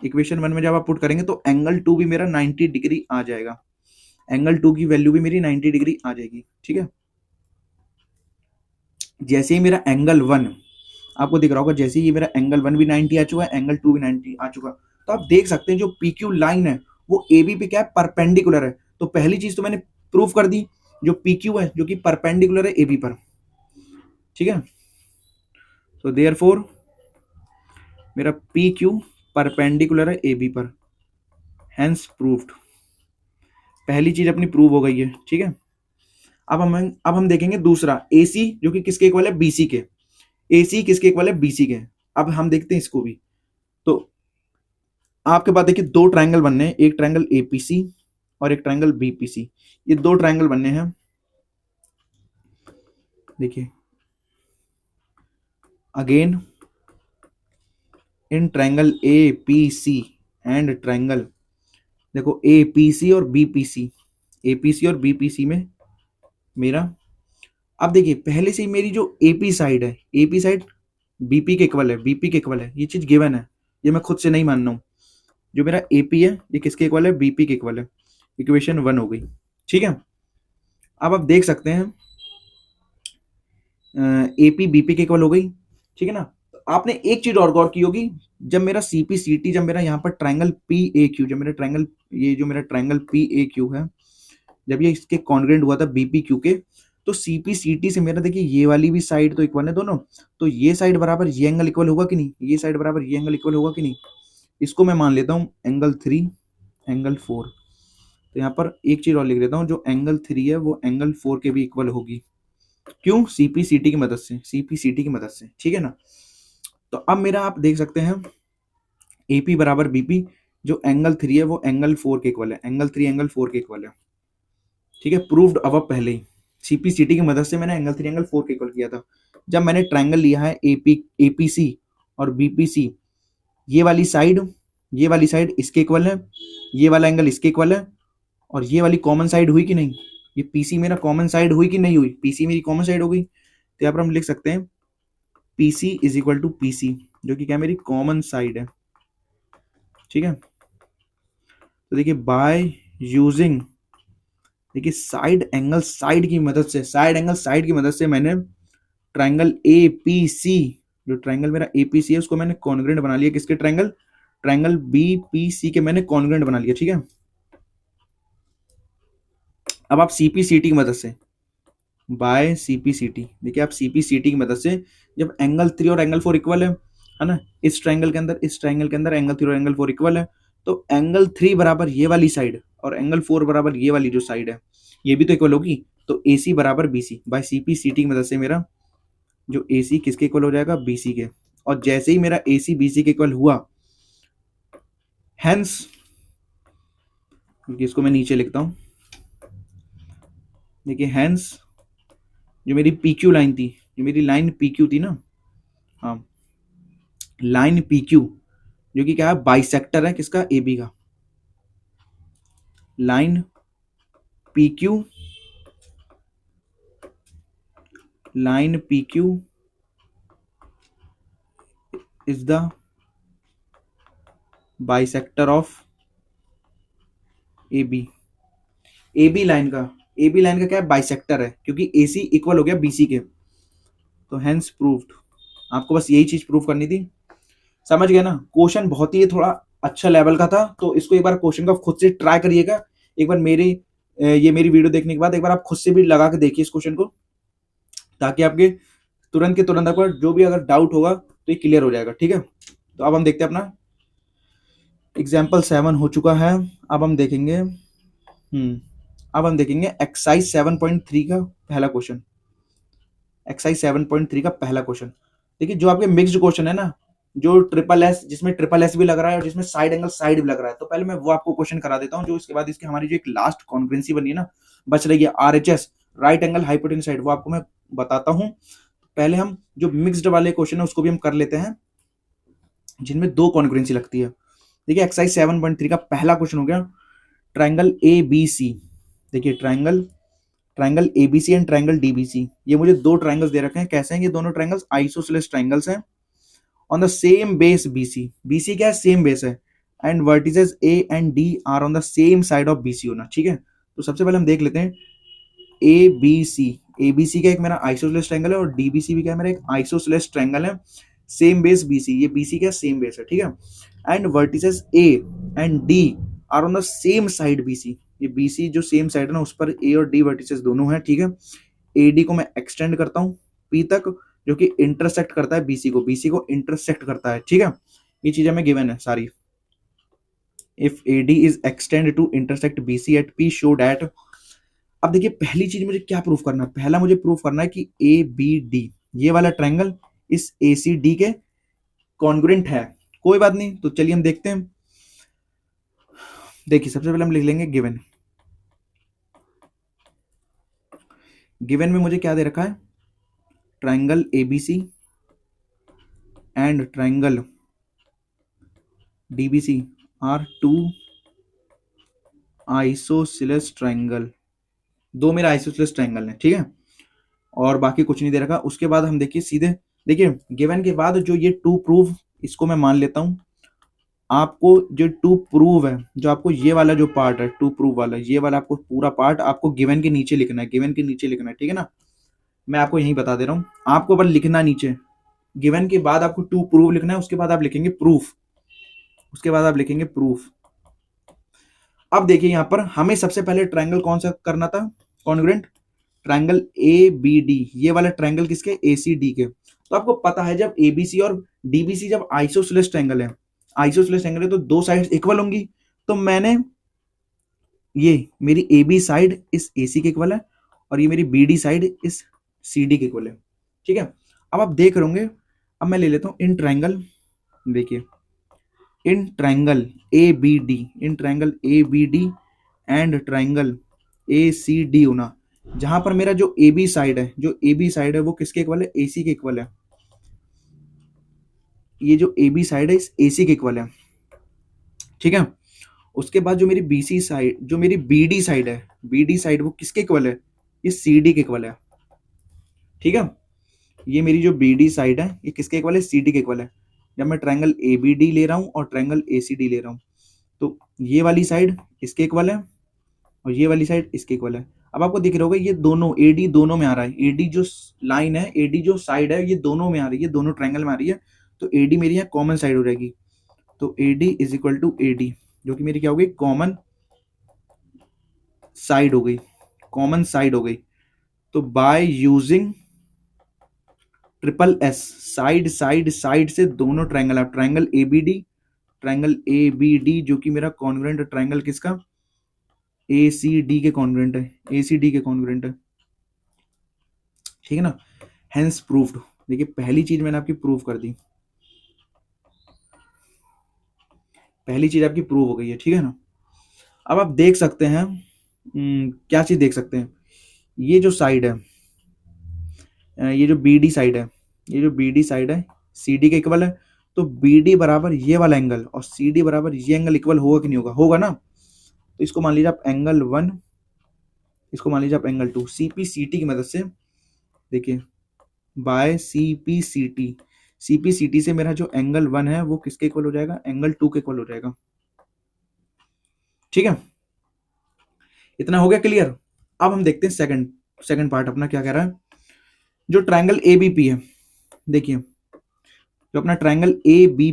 इक्वेशन 1 में जब आप पुट करेंगे तो एंगल 2 भी मेरा 90 डिग्री आ जाएगा, एंगल 2 की वैल्यू भी मेरी 90 डिग्री आ जाएगी, ठीक है। जैसे ही मेरा एंगल 1 आपको दिख रहा होगा, जैसे ही ये मेरा एंगल 1 भी 90 आ चुका है, एंगल 2 भी 90 आ चुका, तो आप देख सकते हैं जो PQ लाइन है वो AB पे क्या है? परपेंडिकुलर है। तो पहली चीज तो मैंने प्रूफ कर दी, जो PQ है जो कि परपेंडिकुलर है AB पर, ठीक है। तो देयरफॉर मेरा PQ परपेंडिकुलर है AB पर, हेंस प्रूव्ड। पहली चीज अपनी प्रूव हो गई है, ठीक है। अब हम देखेंगे दूसरा, AC जो कि किसके इक्वल है? BC के। AC किसके इक्वल है? BC के। अब हम देखते हैं इसको भी। तो आपके पास देखिए दो ट्रायंगल बनने हैं, एक ट्रायंगल APC और एक ट्रायंगल BPC। ये दो ट्रायंगल बनने हैं, देखिए again in triangle APC and triangle, देखो APC और BPC, APC और BPC में मेरा, अब देखिए पहले से ही मेरी जो AP साइड है, AP साइड BP के इक्वल है, BP के इक्वल है, ये चीज गिवन है, ये मैं खुद से नहीं मान रहा हूं। जो मेरा एपी है ये किसके इक्वल है, बीपी के इक्वल है। इक्वेशन 1 हो गई, ठीक है। अब आप देख सकते हैं एपी बीपी के इक्वल हो गई, ठीक है ना। तो आपने एक चीज और गौर की होगी, जब मेरा सीपी सीटी, जब मेरा यहाँ पर ट्रायंगल पी ए क्यू, जब मेरा ट्रायंगल, ये जो मेरा ट्रायंगल पी ए क्यू है, जब ये इसके कॉन्ग्रेंट हुआ था बीपी क्यू के, तो सीपी सीटी से मेरा देखिए ये वाली भी साइड तो इक्वल है दोनों, तो ये साइड बराबर ये एंगल इक्वल होगा कि नहीं, ये साइड बराबर ये एंगल इक्वल होगा कि नहीं। इसको मैं मान लेता हूँ एंगल 3 एंगल 4। तो यहाँ पर एक चीज और लिख देता हूँ, जो एंगल 3 है वो एंगल 4 के भी इक्वल होगी। क्यों, सीपी सीटी की मदद से, सीपी सीटी की मदद से, ठीक है ना। तो अब मेरा आप देख सकते हैं एपी बराबर बीपी, जो एंगल 3 है वो एंगल 4 के इक्वल है, एंगल 3 एंगल 4 के इक्वल है, ठीक है। प्रूव्ड अब पहले ही सीपी सीटी की मदद से मैंने एंगल 3 एंगल 4 के इक्वल किया था। जब मैंने ट्रायंगल लिया है एपी एपीसी और बीपीसी, ये वाली साइड इसके इक्वल है, ये वाला एंगल इसके इक्वल है, और ये वाली कॉमन साइड हुई कि नहीं, ये पीसी मेरा कॉमन साइड हुई कि नहीं हुई, पीसी मेरी कॉमन साइड हो गई। तो यहाँ पर हम लिख सकते हैं PC is equal to PC, जो कि क्या मेरी कॉमन साइड है, ठीक है। तो देखिए बाय यूजिंग, देखिए साइड एंगल साइड की मदद से, साइड एंगल साइड की मदद से मैंने ट्रायंगल ए पी सी, जो ट्रायंगल मेरा ए पी सी है उसको मैंने कॉन्ग्रेंट बना लिया, किसके, ट्रायंगल बी पी सी के मैंने कॉन्ग्रेंट बना लिया, ठीक है। अब आप सीपी सीटी की मदद से, बाय सीपी सीटी, देखिए आप सीपी सीटी की मदद से, जब एंगल 3 और एंगल 4 इक्वल है ना, इस ट्रायंगल के अंदर, इस ट्रायंगल के अंदर एंगल 3 और एंगल 4 इक्वल है, तो एंगल 3 बराबर ये वाली साइड और एंगल 4 बराबर ये वाली जो साइड है, ये भी तो इक्वल होगी। तो ए सी बराबर बी सी, बाय सीपी सीटी की मदद से मेरा जो ए सी किसके इक्वल हो जाएगा, बी सी के। और जैसे ही मेरा ए सी बी सी के इक्वल हुआ, हेंस, इसको मैं नीचे लिखता हूं, देखिए हेंस, जो मेरी पी क्यू लाइन थी, जो मेरी लाइन पी क्यू थी ना, हाँ लाइन पी क्यू, जो कि क्या है, बाइसेक्टर है किसका, ए बी का। Line P Q, line P Q is the bisector of A B. A B line का क्या है, बाइसेक्टर है, क्योंकि ए सी इक्वल हो गया बी सी के। तो हेंस प्रूव्ड, आपको बस यही चीज प्रूव करनी थी, समझ गए ना। क्वेश्चन बहुत ही थोड़ा अच्छा लेवल का था, तो इसको एक बार क्वेश्चन का खुद से ट्राई करिएगा, एक बार ये मेरी वीडियो देखने के बाद एक बार आप खुद से भी लगा के देखिए इस क्वेश्चन को, ताकि आपके तुरंत के तुरंत आपको जो भी अगर डाउट होगा तो ये क्लियर हो जाएगा, ठीक है। तो अब हम देखते हैं अपना एग्जाम्पल 7 हो चुका है। अब हम देखेंगे एक्सरसाइज 7.3 का पहला क्वेश्चन। एक्सरसाइज 7.3 का पहला क्वेश्चन, देखिए जो आपके मिक्स्ड क्वेश्चन है ना, जो ट्रिपल एस, जिसमें ट्रिपल एस भी लग रहा है और जिसमें साइड एंगल साइड भी लग रहा है, तो पहले मैं वो आपको क्वेश्चन करा देता हूँ, जो इसके बाद इसकी हमारी जो एक लास्ट कॉन्ग्रुएंसी बनी है ना, बच रही है RHS, right angle hypotenuse side, वो आपको मैं बताता हूँ। पहले हम जो मिक्स्ड वाले क्वेश्चन है उसको भी हम कर लेते हैं, जिनमें दो कॉन्ग्रुएंसी लगती है। देखिए एक्सरसाइज 7.3 का पहला क्वेश्चन हो गया, ट्रायंगल ए बी सी। देखिए triangle ABC and triangle DBC, ये मुझे दो ट्रायंगल्स दे रखे हैं। कैसे हैं ये दोनों ट्रायंगल्स, आइसोसेलेस ट्रायंगल्स हैं, on the same base BC. BC क्या है, सेम बेस है, and vertices A and D R on the same side of BC होना, ठीक है। तो सबसे पहले हम देख लेते हैं ए बी सी। ए बी सी का एक मेरा आइसोसेलेस ट्रायंगल है और डीबीसी भी क्या है, मेरा एक आइसोसेलेस ट्रायंगल है, सेम बेस बीसी, ये बीसी का सेम बेस है, ठीक है। And vertices A and D R on the same side BC, ये बीसी जो सेम साइड है ना उस पर ए और डी वर्टिसेस दोनों हैं, ठीक है। एडी को मैं एक्सटेंड करता हूं पी तक, जो कि इंटरसेक्ट करता है बीसी को इंटरसेक्ट करता है, ठीक है। ये चीजें हमें गिवन है सारी। If AD is extend to intersect BC at P show that. अब देखिए पहली चीज मुझे क्या प्रूफ करना है, पहला मुझे प्रूफ करना है कि ए बी डी ये वाला ट्रायंगल इस ए सी डी के कॉन्ग्रुएंट है। कोई बात नहीं, तो चलिए हम देखते हैं। देखिए सबसे पहले हम लिख लेंगे गिवन। गिवन में मुझे क्या दे रखा है, triangle ABC and triangle DBC are two isosceles triangle, दो मेरा आइसोसेलेस ट्रायंगल है, ठीक है। और बाकी कुछ नहीं दे रखा। उसके बाद हम देखिए सीधे, देखिए गिवन के बाद जो ये टू प्रूफ, इसको मैं मान लेता हूं आपको जो टू प्रूव है, जो आपको ये वाला जो पार्ट है टू प्रूव वाला, ये वाला आपको पूरा पार्ट आपको गिवन के नीचे लिखना है, गिवन के नीचे लिखना है, ठीक है ना। मैं आपको यही बता दे रहा हूँ, आपको बस लिखना नीचे गिवन के बाद आपको टू प्रूव लिखना है, उसके बाद आप लिखेंगे प्रूफ, उसके बाद आप लिखेंगे प्रूफ। अब देखिए यहाँ पर हमें सबसे पहले ट्रायंगल कौन सा करना था, congruent triangle A B D, ये वाला ट्रायंगल किसके, ए सी डी के। तो आपको पता है जब एबीसी और डीबीसी जब आइसोसेलेस ट्रायंगल है, आइसोसेलेस ट्रायंगल है तो दो साइड्स इक्वल होंगी। तो मैंने ये मेरी ए बी साइड इस ए सी के इक्वल है और ये मेरी बी डी साइड इस सी डी के इक्वल है, ठीक है। अब आप देख रहे होंगे, अब मैं ले लेता हूं इन ट्रायंगल, देखिए in triangle A B D, in triangle A B D and triangle A C D होना, जहां पर मेरा जो ए बी साइड है, जो ए बी साइड है वो किसके इक्वल है, ए सी के इक्वल है। ये जो ए बी साइड है इस ए सी के इक्वल है, ठीक है। उसके बाद जो मेरी बी सी साइड, जो मेरी बी डी साइड है, बी डी साइड वो किसके इक्वल है, ये सी डी के इक्वल है, ठीक है। ये मेरी जो बी डी साइड है ये किसके इक्वल है, सी डी के इक्वल है। जब मैं ट्रायंगल ए बी डी ले रहा हूँ और ट्रायंगल ए सी डी ले रहा हूँ, तो ये वाली साइड इसके इक्वल है और ये वाली साइड इसके इक्वल है। अब आपको दिख रहा होगा ये दोनों ए डी दोनों में आ रहा है, ए डी जो लाइन है, ए डी जो साइड है ये दोनों में आ रही है, दोनों ट्रायंगल में आ रही है। तो ए डी मेरी यहाँ कॉमन साइड हो जाएगी, तो A D is equal to A D, जो कि मेरी क्या हो गई, कॉमन साइड हो गई, कॉमन साइड हो गई। तो by using triple S, side side side से दोनों ट्रायंगल, आप triangle A B D, triangle A B D जो कि मेरा कॉन्ग्रुएंट ट्रायंगल किसका, ए सी डी के कॉन्ग्रुएंट है, ए सी डी के कॉन्ग्रुएंट है, ठीक है ना। हेंस प्रूव्ड, देखिए पहली चीज मैंने आपकी प्रूव कर दी, पहली चीज आपकी प्रूव हो गई है, ठीक है ना। अब आप देख सकते हैं, क्या चीज देख सकते हैं, ये जो साइड है, ये जो बी डी साइड है, ये जो बी डी साइड है सी डी के इक्वल है। तो बी डी बराबर ये वाला एंगल और सी डी बराबर ये एंगल इक्वल होगा कि नहीं होगा, होगा ना। तो इसको मान लीजिए आप एंगल 1, इसको मान लीजिए आप angle 2, C P C T की मदद से, देखिए by C P C T, C P C T से मेरा जो एंगल 1 है वो किसके इक्वल हो जाएगा, एंगल 2 के इक्वल हो जाएगा, ठीक है। इतना हो गया क्लियर। अब हम देखते हैं सेकंड, सेकंड पार्ट अपना क्या कह रहा है। जो ट्रायंगल ए बी पी है, देखिए जो अपना ट्रायंगल ए बी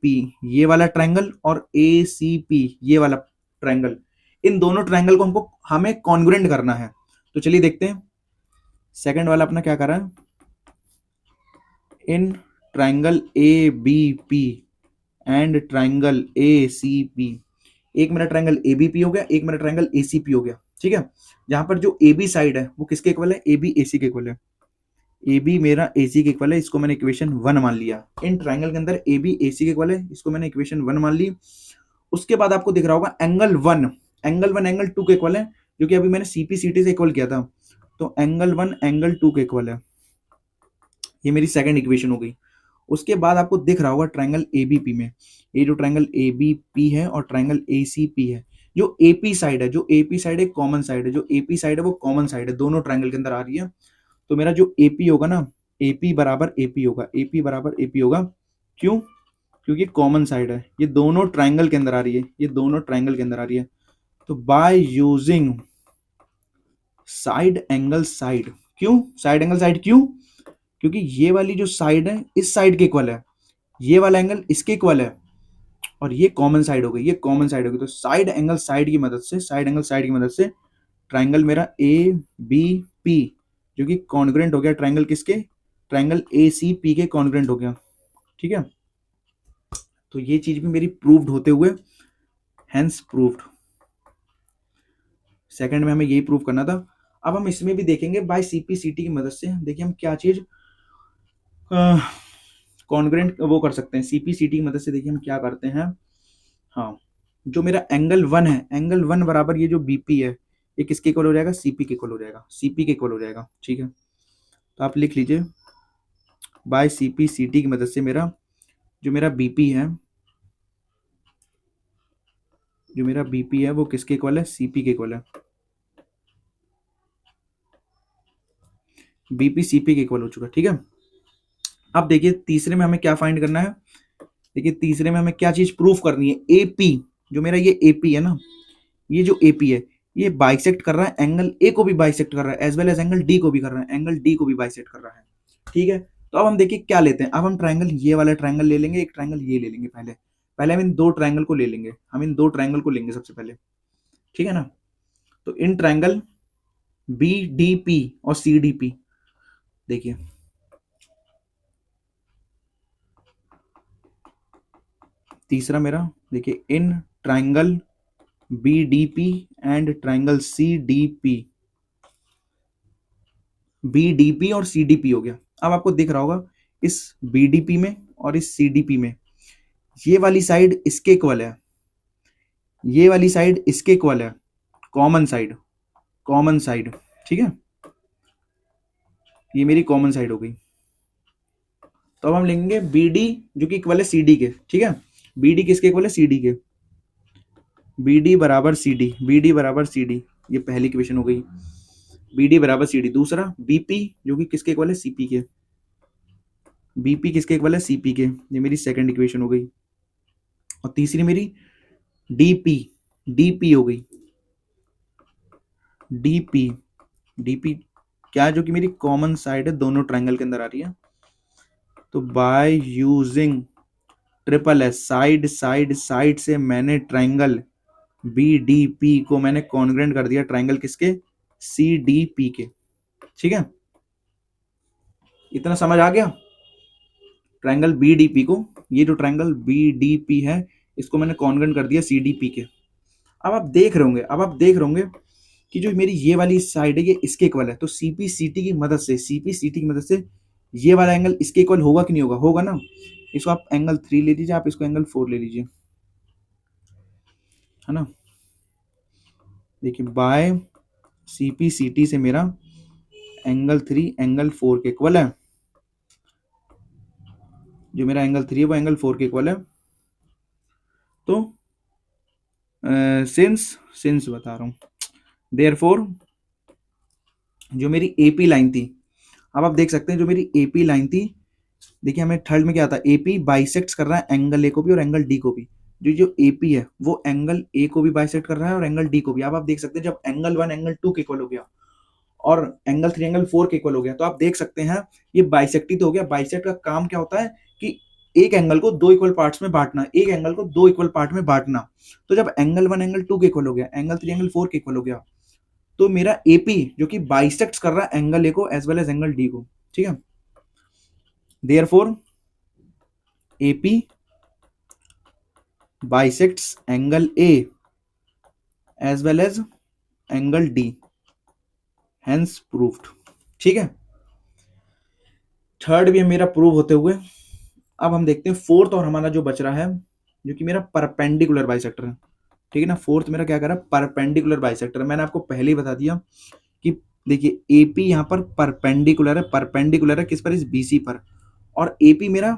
पी ये वाला ट्रायंगल और ए सी पी ये वाला ट्रायंगल, इन दोनों ट्रायंगल को हमको हमें कॉन्ग्रुएंट करना है। तो चलिए देखते हैं सेकंड वाला अपना क्या कर रहा है। In triangle A B P and triangle A C P, एक मेरा ट्रायंगल ए बी पी हो गया, एक मेरा ट्रायंगल ए सी पी हो गया, ठीक है। जहां पर जो ए बी साइड है वो किसके इक्वल है, ए बी ए सी के इक्वल है, ए बी मेरा ए सी के इक्वल है, इसको मैंने इक्वेशन 1 मान लिया। इन ट्रायंगल के अंदर ए बी ए सी के इक्वल है, इसको मैंने इक्वेशन 1 मान ली। उसके बाद आपको दिख रहा होगा एंगल 1, एंगल 1 एंगल 2 के इक्वल है, जो कि अभी मैंने सीपी सीटी से इक्वल किया था। तो एंगल 1 एंगल 2 के इक्वल है, ये मेरी सेकंड इक्वेशन हो गई। उसके बाद आपको दिख रहा होगा ट्रायंगल एबीपी में, ये जो ट्रायंगल एबीपी है और ट्रायंगल एसीपी है, जो एपी साइड है, जो एपी साइड है कॉमन साइड है, जो एपी साइड है वो कॉमन साइड है, दोनों ट्रायंगल के अंदर आ रही है। तो मेरा जो एपी होगा ना, एपी बराबर एपी होगा, एपी बराबर एपी होगा, क्यों, क्योंकि कॉमन साइड है, ये दोनों ट्रायंगल के अंदर आ रही है, ये दोनों ट्रायंगल के अंदर आ रही है। तो by using side angle side, क्यों साइड एंगल साइड, क्यों, क्योंकि ये वाली जो साइड है इस साइड के इक्वल है, ये वाला एंगल इसके इक्वल है और ये कॉमन साइड हो गई, ये कॉमन साइड हो गई। तो साइड एंगल साइड की मदद से, साइड एंगल साइड की मदद से ट्रायंगल मेरा ए बी पी जो कि कॉन्ग्रुएंट हो गया ट्रायंगल किसके, ट्रायंगल ए सी पी के कॉन्ग्रुएंट हो गया, ठीक है। तो ये चीज भी मेरी प्रूव्ड होते हुए, हेंस प्रूव्ड। सेकंड में हमें यही प्रूव करना था। अब हम इसमें भी देखेंगे बाय सीपीसीटी की मदद से, देखिए हम क्या चीज कॉन्ग्रुएंट वो कर सकते हैं सीपीसीटी की मदद से। देखिए हम क्या करते हैं, हाँ जो मेरा एंगल 1 है, एंगल 1 बराबर ये जो बीपी है ये किसके इक्वल हो जाएगा, सीपी के इक्वल हो जाएगा, सीपी के इक्वल हो जाएगा, ठीक है। तो आप लिख लीजिए बाय सीपीसीटी की मदद से मेरा जो मेरा बीपी है, जो मेरा बीपी है वो किसके इक्वल है, सीपी के इक्वल है, बीपी सीपी के इक्वल हो चुका, ठीक है। अब देखिए तीसरे में हमें क्या फाइंड करना है, देखिए तीसरे में हमें क्या चीज प्रूफ करनी है, एपी, जो मेरा ये एपी है ना, ये जो एपी है ये बाइसेक्ट कर रहा है एंगल ए को भी बाइसेक्ट कर रहा है, as well as angle D को भी कर रहा है, एंगल डी को भी बाइसेक्ट कर रहा है। ठीक है, तो अब हम देखिए क्या लेते हैं। अब हम ट्राइंगल, ये वाला ट्राइंगल ले लेंगे, एक ट्राइंगल ये ले लेंगे। पहले पहले हम इन दो ट्राइंगल को ले लेंगे, हम इन दो ट्राइंगल को लेंगे सबसे पहले। ठीक है ना, तो in triangle B D P और सी डी पी, देखिए तीसरा मेरा, देखिए in triangle B D P and triangle C D P, B D P और सी डी पी हो गया। अब आपको दिख रहा होगा इस बी डी पी में और इस सी डी पी में ये वाली साइड इसके इक्वल है, ये वाली साइड इसके इक्वल है, कॉमन साइड, कॉमन साइड। ठीक है, ये मेरी कॉमन साइड हो गई। तो अब हम लेंगे बी डी जो कि इक्वल है सी डी के। ठीक है, बी डी किसके इक्वल है, सी डी के, बी डी बराबर सी डी, बी डी बराबर सी डी, ये पहली इक्वेशन हो गई, बी डी बराबर सी डी। दूसरा बीपी जो कि किसके इक्वल है, सीपी के, बीपी किसके इक्वल है, सीपी के, ये मेरी सेकंड इक्वेशन हो गई। और तीसरी मेरी डीपी, डीपी हो गई, डीपी, डीपी क्या, जो कि मेरी कॉमन साइड है, दोनों ट्राइंगल के अंदर आ रही है। तो by using triple S, side side side से मैंने ट्राइंगल बी डी पी को मैंने कॉन्ग्रेंट कर दिया ट्राइंगल किसके, सी डी पी के। ठीक है, इतना समझ आ गया। ट्राइंगल बी डी पी को, ये जो ट्राइंगल बी डी पी है इसको मैंने कॉन्ग्रेंट कर दिया सी डी पी के। अब आप देख रहे होंगे, अब आप देख रहे होंगे कि जो मेरी ये वाली साइड है ये इसके इक्वल है, तो सीपी सीटी की मदद से, सीपी सीटी की मदद से ये वाला एंगल इसके इक्वल होगा कि नहीं होगा, होगा ना। इसको आप एंगल 3 ले लीजिए, आप इसको एंगल 4 ले लीजिए, है ना। देखिए बाय सीपी सीटी से मेरा एंगल 3 एंगल 4 के इक्वल है, जो मेरा एंगल 3 है वो एंगल 4 के इक्वल है। तो सिंस बता रहा हूं, देयरफॉर जो मेरी एपी लाइन थी, अब आप देख सकते हैं जो मेरी एपी लाइन थी, देखिए हमें थर्ड में क्या था, एपी बाइसेक्ट कर रहा है एंगल ए को भी और एंगल डी को भी। जो एपी है वो एंगल ए को भी बाइसेक्ट कर रहा है और एंगल डी को भी। अब आप देख सकते हैं जब एंगल 1 एंगल 2 के इक्वल हो गया और एंगल 3 एंगल 4 के इक्वल हो गया, तो आप देख सकते हैं ये बाइसेक्ट ही तो हो गया। बाइसेक्ट का काम क्या होता है कि एक एंगल को दो इक्वल पार्ट्स में बांटना, एक एंगल को दो इक्वल पार्ट में बांटना। तो जब एंगल 1 एंगल 2 के इक्वल हो गया, एंगल 3 एंगल 4 के इक्वल हो गया, तो मेरा एपी जो कि बाइसेक्ट कर रहा है एंगल ए को as well as angle D को। ठीक है, therefore AP bisects angle A as well as angle D, hence proved. ठीक है, थर्ड भी मेरा प्रूव होते हुए। अब हम देखते हैं फोर्थ और हमारा जो बच रहा है, जो कि मेरा परपेंडिकुलर बाइसेक्टर है। ठीक है ना, फोर्थ मेरा क्या कर रहा है, परपेंडिकुलर बाइसेक्टर। मैंने आपको पहले ही बता दिया कि देखिए एपी यहाँ पर परपेंडिकुलर है, परपेंडिकुलर है किस पर, इस बीसी पर, और एपी मेरा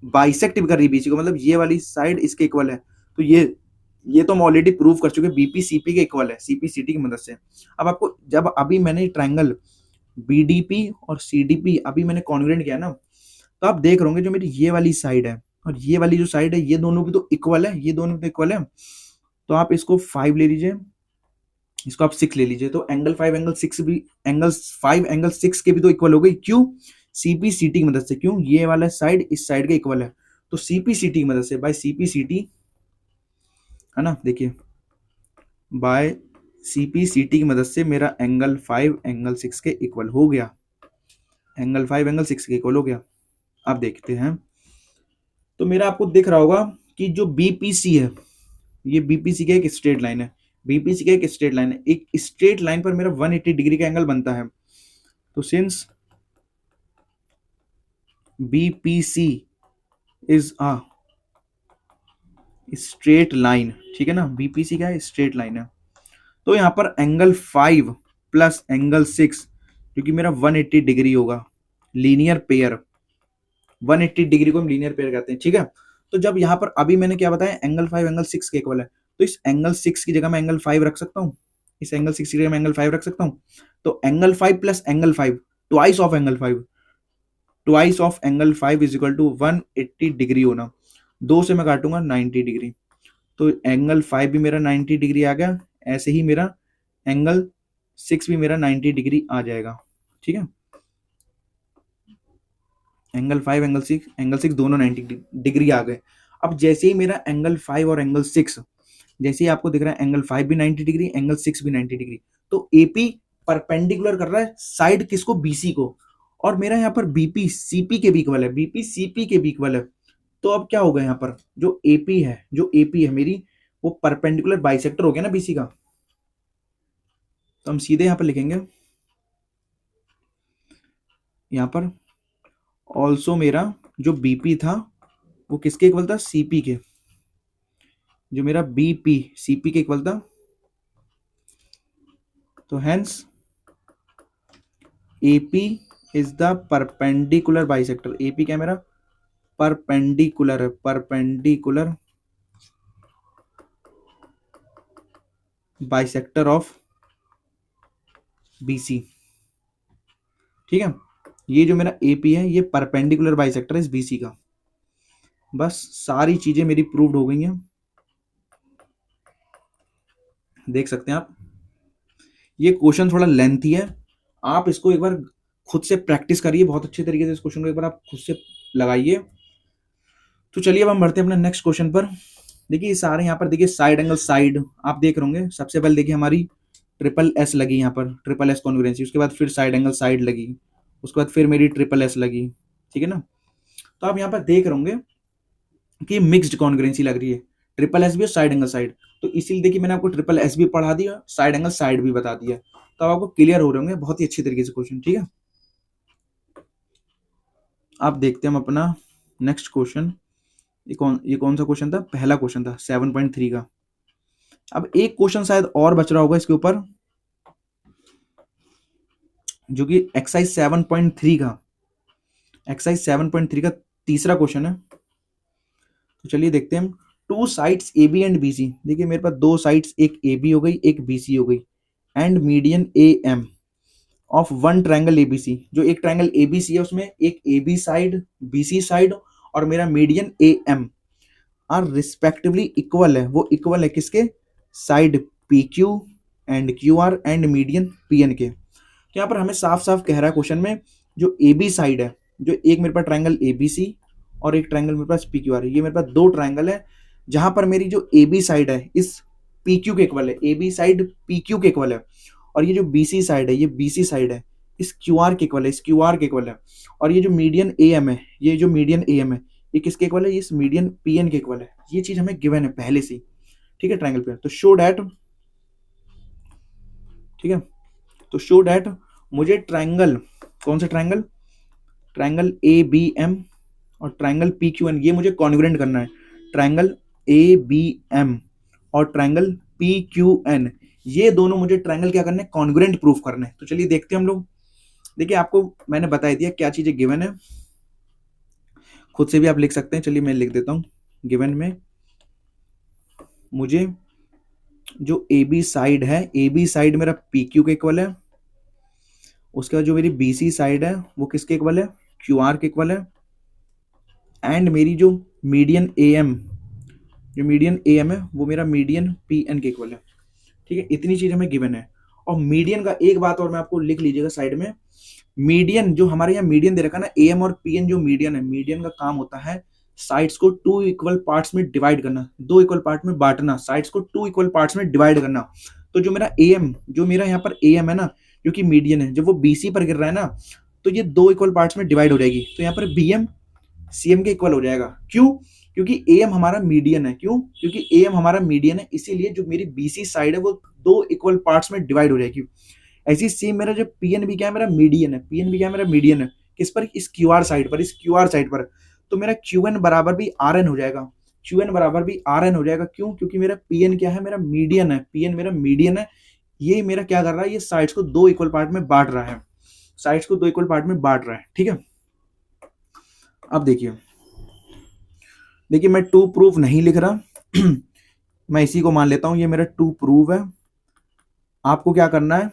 बाइसेक्ट भी कर रही है बीसी को, मतलब ये वाली साइड इसके इक्वल है। तो ये तो हम ऑलरेडी प्रूव कर चुके, बीपी सीपी के इक्वल है सीपी सीटी की मदद से। अब आपको जब अभी मैंने ट्राइंगल बीडीपी और सीडीपी अभी मैंने कॉन्ग्रेंट किया ना, तो आप देख रहे होंगे जो मेरी ये वाली साइड है और ये वाली जो साइड है, ये दोनों भी तो इक्वल है, ये दोनों भी तो इक्वल है। तो आप इसको 5 ले लीजिए, इसको आप 6 ले लीजिए, तो एंगल 5 एंगल 6 भी, एंगल 5 एंगल 6 के भी तो इक्वल हो गई। क्यों, सीपी सीटी की मदद से। क्यों, ये वाला साइड इस साइड के इक्वल है, तो सीपी सीटी की मदद से, बाय सीपी सीटी, है ना। देखिए बाय सीपी सीटी की मदद से मेरा एंगल 5 एंगल 6 के इक्वल हो गया, एंगल 5 एंगल 6 के इक्वल हो गया। अब देखते हैं, तो मेरा आपको दिख रहा होगा कि जो बीपीसी है, ये बीपीसी का एक स्ट्रेट लाइन है, बीपीसी का एक स्ट्रेट लाइन है, एक स्ट्रेट लाइन पर मेरा 180 डिग्री का एंगल बनता है। तो since BPC is a straight line, ठीक है ना, बीपीसी का स्ट्रेट लाइन है, तो यहां पर एंगल 5 प्लस एंगल 6 जो कि मेरा 180 डिग्री होगा, लीनियर पेयर, 180 डिग्री को हम लीनियर पेयर कहते हैं। ठीक है, तो जब यहाँ पर अभी मैंने क्या बताया, एंगल 5 एंगल 6 के इक्वल है, तो इस एंगल 6 की जगह मैं एंगल 5 रख सकता हूँ, इस एंगल 6 की जगह मैं एंगल 5 रख सकता हूँ। तो angle 5 plus angle 5, twice of angle 5 is equal to 180 degree होना। 2 से मैं काटूंगा 90 डिग्री, तो एंगल 5 भी मेरा 90 डिग्री आ गया। ऐसे ही मेरा एंगल 6 भी मेरा 90 डिग्री आ जाएगा। ठीक है, एंगल 5 एंगल 6 दोनों 90 डिग्री आ गए। अब जैसे ही मेरा एंगल 5 और एंगल 6, जैसे ही आपको दिख रहा है एंगल 5 भी 90 डिग्री, एंगल 6 भी 90 डिग्री, तो एपी परपेंडिकुलर कर रहा है साइड किसको, बीसी को, और मेरा यहाँ पर बीपी सीपी के भी इक्वल है, बीपी सीपी के भी इक्वल है। तो अब क्या होगा यहाँ पर, जो एपी है मेरी, वो परपेंडिकुलर बाइसेक्टर हो गया ना बीसी का। तो हम सीधे यहाँ पर लिखेंगे, यहाँ पर ऑल्सो मेरा जो बीपी था वो किसके इक्वल था, सीपी के। जो मेरा बीपी सीपी के इक्वल था, तो hence AP is the perpendicular bisector. AP क्या है मेरा, परपेंडिकुलर बाइसेक्टर ऑफ बीसी। ठीक है, ये जो मेरा एपी है ये परपेंडिकुलर बाइसेक्टर है इस बीसी का। बस सारी चीजें मेरी प्रूव्ड हो गई हैं, देख सकते हैं आप। ये क्वेश्चन थोड़ा लेंथी है, आप इसको एक बार खुद से प्रैक्टिस करिए बहुत अच्छे तरीके से, इस क्वेश्चन को एक बार आप खुद से लगाइए। तो चलिए अब हम बढ़ते हैं अपने नेक्स्ट क्वेश्चन पर। देखिए ये सारे यहाँ पर देखिए साइड एंगल साइड आप देख रहे होंगे। सबसे पहले देखिए हमारी ट्रिपल एस लगी यहाँ पर, ट्रिपल एस कॉन्ग्रुएंसी, उसके बाद फिर साइड एंगल साइड लगी, उसके बाद फिर मेरी ट्रिपल एस लगी। ठीक है ना, तो आप यहाँ पर देख रहे होंगे कि मिक्स्ड कॉन्ग्रुएंसी लग रही है, ट्रिपल एस भी और साइड एंगल साइड। तो इसीलिए देखिए मैंने आपको ट्रिपल एस भी पढ़ा दिया, साइड एंगल साइड भी बता दिया, तो आपको क्लियर हो रहे होंगे बहुत ही अच्छी तरीके से क्वेश्चन। ठीक है, आप देखते हैं हम अपना नेक्स्ट क्वेश्चन। ये कौन सा क्वेश्चन था, पहला क्वेश्चन था 7.3 का। अब एक क्वेश्चन शायद और बच रहा होगा इसके ऊपर, जो कि एक्सरसाइज 7.3 का, एक्सरसाइज 7.3 का तीसरा क्वेश्चन है। तो चलिए देखते हैं हम। Two sides A B and B C, देखिए मेरे पास दो साइड्स, एक ए बी हो गई एक बी सी हो गई, and median A M of one triangle ABC. जो एक ट्रायंगल एबीसी है उसमें एक A B side, B C side और मेरा median A M are respectively equal है। वो इक्वल है किसके, side P Q and Q R and median P N के। तो यहाँ पर हमें साफ साफ कह रहा है क्वेश्चन में, जो ए बी साइड है, जो एक मेरे पास ट्रायंगल ए बी सी और एक ट्रायंगल मेरे पास पी क्यू आर है, ये मेरे पास दो ट्रायंगल है, जहां पर मेरी जो ए बी साइड है इस पी क्यू के इक्वल है, A B side P Q के इक्वल है, और ये जो बी सी साइड है ये बी सी साइड है इस क्यू आर के इक्वल है, इस क्यू आर के इक्वल है। और ये जो मीडियन ए एम है, ये जो मीडियन ए एम है ये किसके इक्वल है, इस मीडियन पी एन के इक्वल है। ये चीज हमें गिवन है पहले से, ठीक है, ट्रायंगल पे। तो शो डैट, ठीक है, तो शो डैट मुझे ट्रायंगल, कौन सा triangle, triangle A B M और ट्रायंगल पी क्यू एन, ये मुझे कॉन्ग्रुएंट करना है। ट्रायंगल ए बी एम और ट्रायंगल पी क्यू एन, ये दोनों मुझे ट्रायंगल क्या करने, कॉन्ग्रुएंट प्रूफ करने हैं। तो चलिए देखते हैं हम लोग। देखिए आपको मैंने बता दिया क्या चीजें गिवन है, खुद से भी आप लिख सकते हैं। चलिए मैं लिख देता हूं, गिवन में मुझे जो ए बी साइड है, ए बी साइड मेरा पी क्यू के इक्वल है, उसके बाद जो मेरी बी सी साइड है वो किसके इक्वल है, क्यू आर के इक्वल है, एंड मेरी जो मीडियन ए एम, जो मीडियन ए एम है वो मेरा मीडियन पी एन के इक्वल है। ठीक है, इतनी चीज हमें गिवन है। और मीडियन का एक बात और मैं आपको लिख लीजिएगा साइड में, मीडियन जो हमारे यहाँ मीडियन दे रखा है ना, ए एम और पी एन, जो मीडियन है, मीडियन का काम होता है साइड्स को टू इक्वल पार्ट्स में डिवाइड करना, दो इक्वल पार्ट में बांटना, साइड्स को टू इक्वल पार्ट्स में डिवाइड करना। तो जो मेरा ए एम, जो मेरा यहाँ पर ए एम है ना, जो कि मीडियन है, जब वो बी सी पर गिर रहा है ना, तो ये दो इक्वल पार्ट्स में डिवाइड हो जाएगी। तो यहाँ पर बी एम सी एम के इक्वल हो जाएगा। क्यों, क्योंकि ए एम हमारा मीडियन है। क्यों, क्योंकि ए एम हमारा मीडियन है, इसीलिए जो मेरी बी सी साइड है वो दो इक्वल पार्ट्स में डिवाइड हो जाएगी। ऐसी सेम मेरा जो पी एन बी क्या है, मेरा मीडियन है, पी एन बी क्या है, मेरा मीडियन है, किस पर, इस क्यू आर साइड पर, इस क्यू आर साइड पर। तो मेरा क्यू एन बराबर भी आर एन हो जाएगा, क्यू एन बराबर भी आर एन हो जाएगा। क्यों, क्योंकि मेरा पी एन क्या है, मेरा मीडियन है, पी एन मेरा मीडियन है। ये मेरा क्या कर रहा है, ये साइड्स को दो इक्वल पार्ट में बांट रहा है, साइड्स को दो इक्वल पार्ट में बांट रहा है। ठीक है, अब देखिए, देखिए मैं टू प्रूफ नहीं लिख रहा मैं इसी को मान लेता हूं ये मेरा टू प्रूफ है। आपको क्या करना है,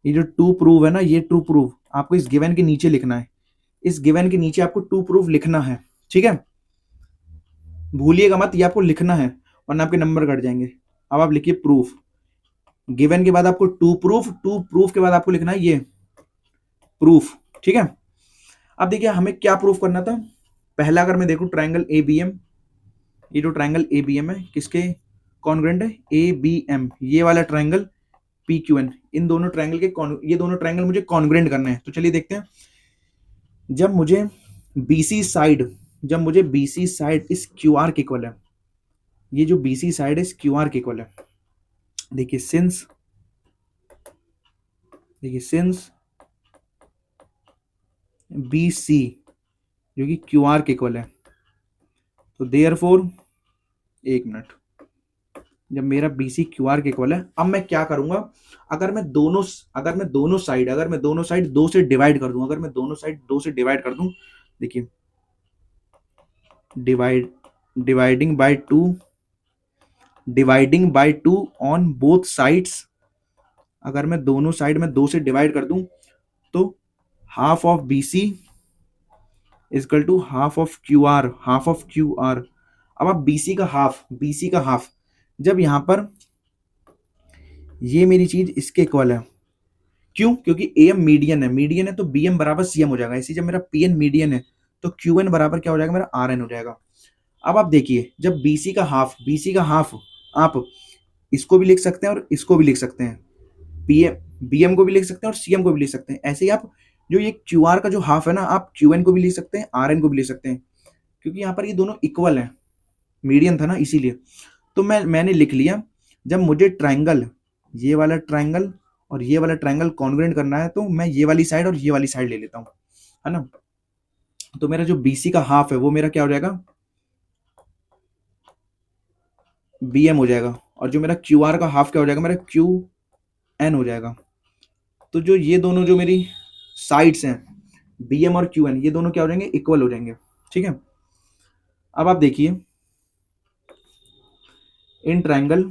ये जो टू प्रूफ है ना, ये टू प्रूफ आपको इस गिवन के नीचे लिखना है, इस गिवन के नीचे आपको टू प्रूफ लिखना है। ठीक है, भूलिएगा मत, ये आपको लिखना है वरना आपके नंबर कट जाएंगे। अब आप लिखिए प्रूफ, गिवन के बाद आपको टू प्रूफ के बाद आपको लिखना है ये प्रूफ, ठीक है। अब देखिए हमें क्या प्रूफ करना था। पहला अगर मैं देखूं ट्रायंगल ए बी एम, ये जो ट्रायंगल ए बी एम है किसके कॉन्ग्रेंट है, ए बी एम, ये वाला ट्रायंगल पी क्यू एन, इन दोनों ट्रायंगल के ये दोनों ट्रायंगल मुझे कॉन्ग्रेंट करने हैं। तो चलिए देखते हैं। जब मुझे बीसी साइड, जब मुझे बीसी साइड इस क्यू आर के इक्वल है, ये जो बीसी साइड है इस क्यू आर के इक्वल है, देखिए सिंस बी सी जो कि क्यू आर के इक्वल है, तो देयरफॉर एक मिनट, जब मेरा बी सी क्यू आर के इक्वल है, अब मैं क्या करूंगा, अगर मैं दोनों साइड दो से डिवाइड कर दूं, अगर मैं दोनों साइड दो से डिवाइड कर दूं, देखिए dividing by two on both sides, अगर मैं दोनों साइड में दो से डिवाइड कर दूं तो half of B C is equal to half of Q R. अब आप बीसी का हाफ, जब यहां पर ये मेरी चीज इसके इक्वल है, क्यों, क्योंकि ए एम मीडियन है तो बी एम बराबर सी एम हो जाएगा, इसी जब मेरा पी एन मीडियन है तो क्यू एन बराबर क्या हो जाएगा, मेरा आर एन हो जाएगा। अब आप देखिए जब बीसी का हाफ आप इसको भी लिख सकते हैं और इसको भी लिख सकते हैं, बी एम को भी लिख सकते हैं और सी एम को भी लिख सकते हैं। ऐसे ही आप जो ये क्यू आर का जो हाफ है ना, आप क्यू एन को भी लिख सकते हैं, आर एन को भी लिख सकते हैं, क्योंकि यहाँ पर ये दोनों इक्वल है, मीडियन था ना इसीलिए। तो मैंने लिख लिया, जब मुझे ट्राइंगल, ये वाला ट्राइंगल और ये वाला ट्राइंगल कॉन्ग्रुएंट करना है तो मैं ये वाली साइड और ये वाली साइड ले लेता हूँ, है ना। तो मेरा जो बीसी का हाफ है वो मेरा क्या हो जाएगा, बी एम हो जाएगा, और जो मेरा क्यू आर का हाफ क्या हो जाएगा, मेरा क्यू एन हो जाएगा। तो जो ये दोनों जो मेरी साइड्स हैं बी एम और क्यू एन, ये दोनों क्या हो जाएंगे, इक्वल हो जाएंगे, ठीक है। अब आप देखिए इन ट्राइंगल,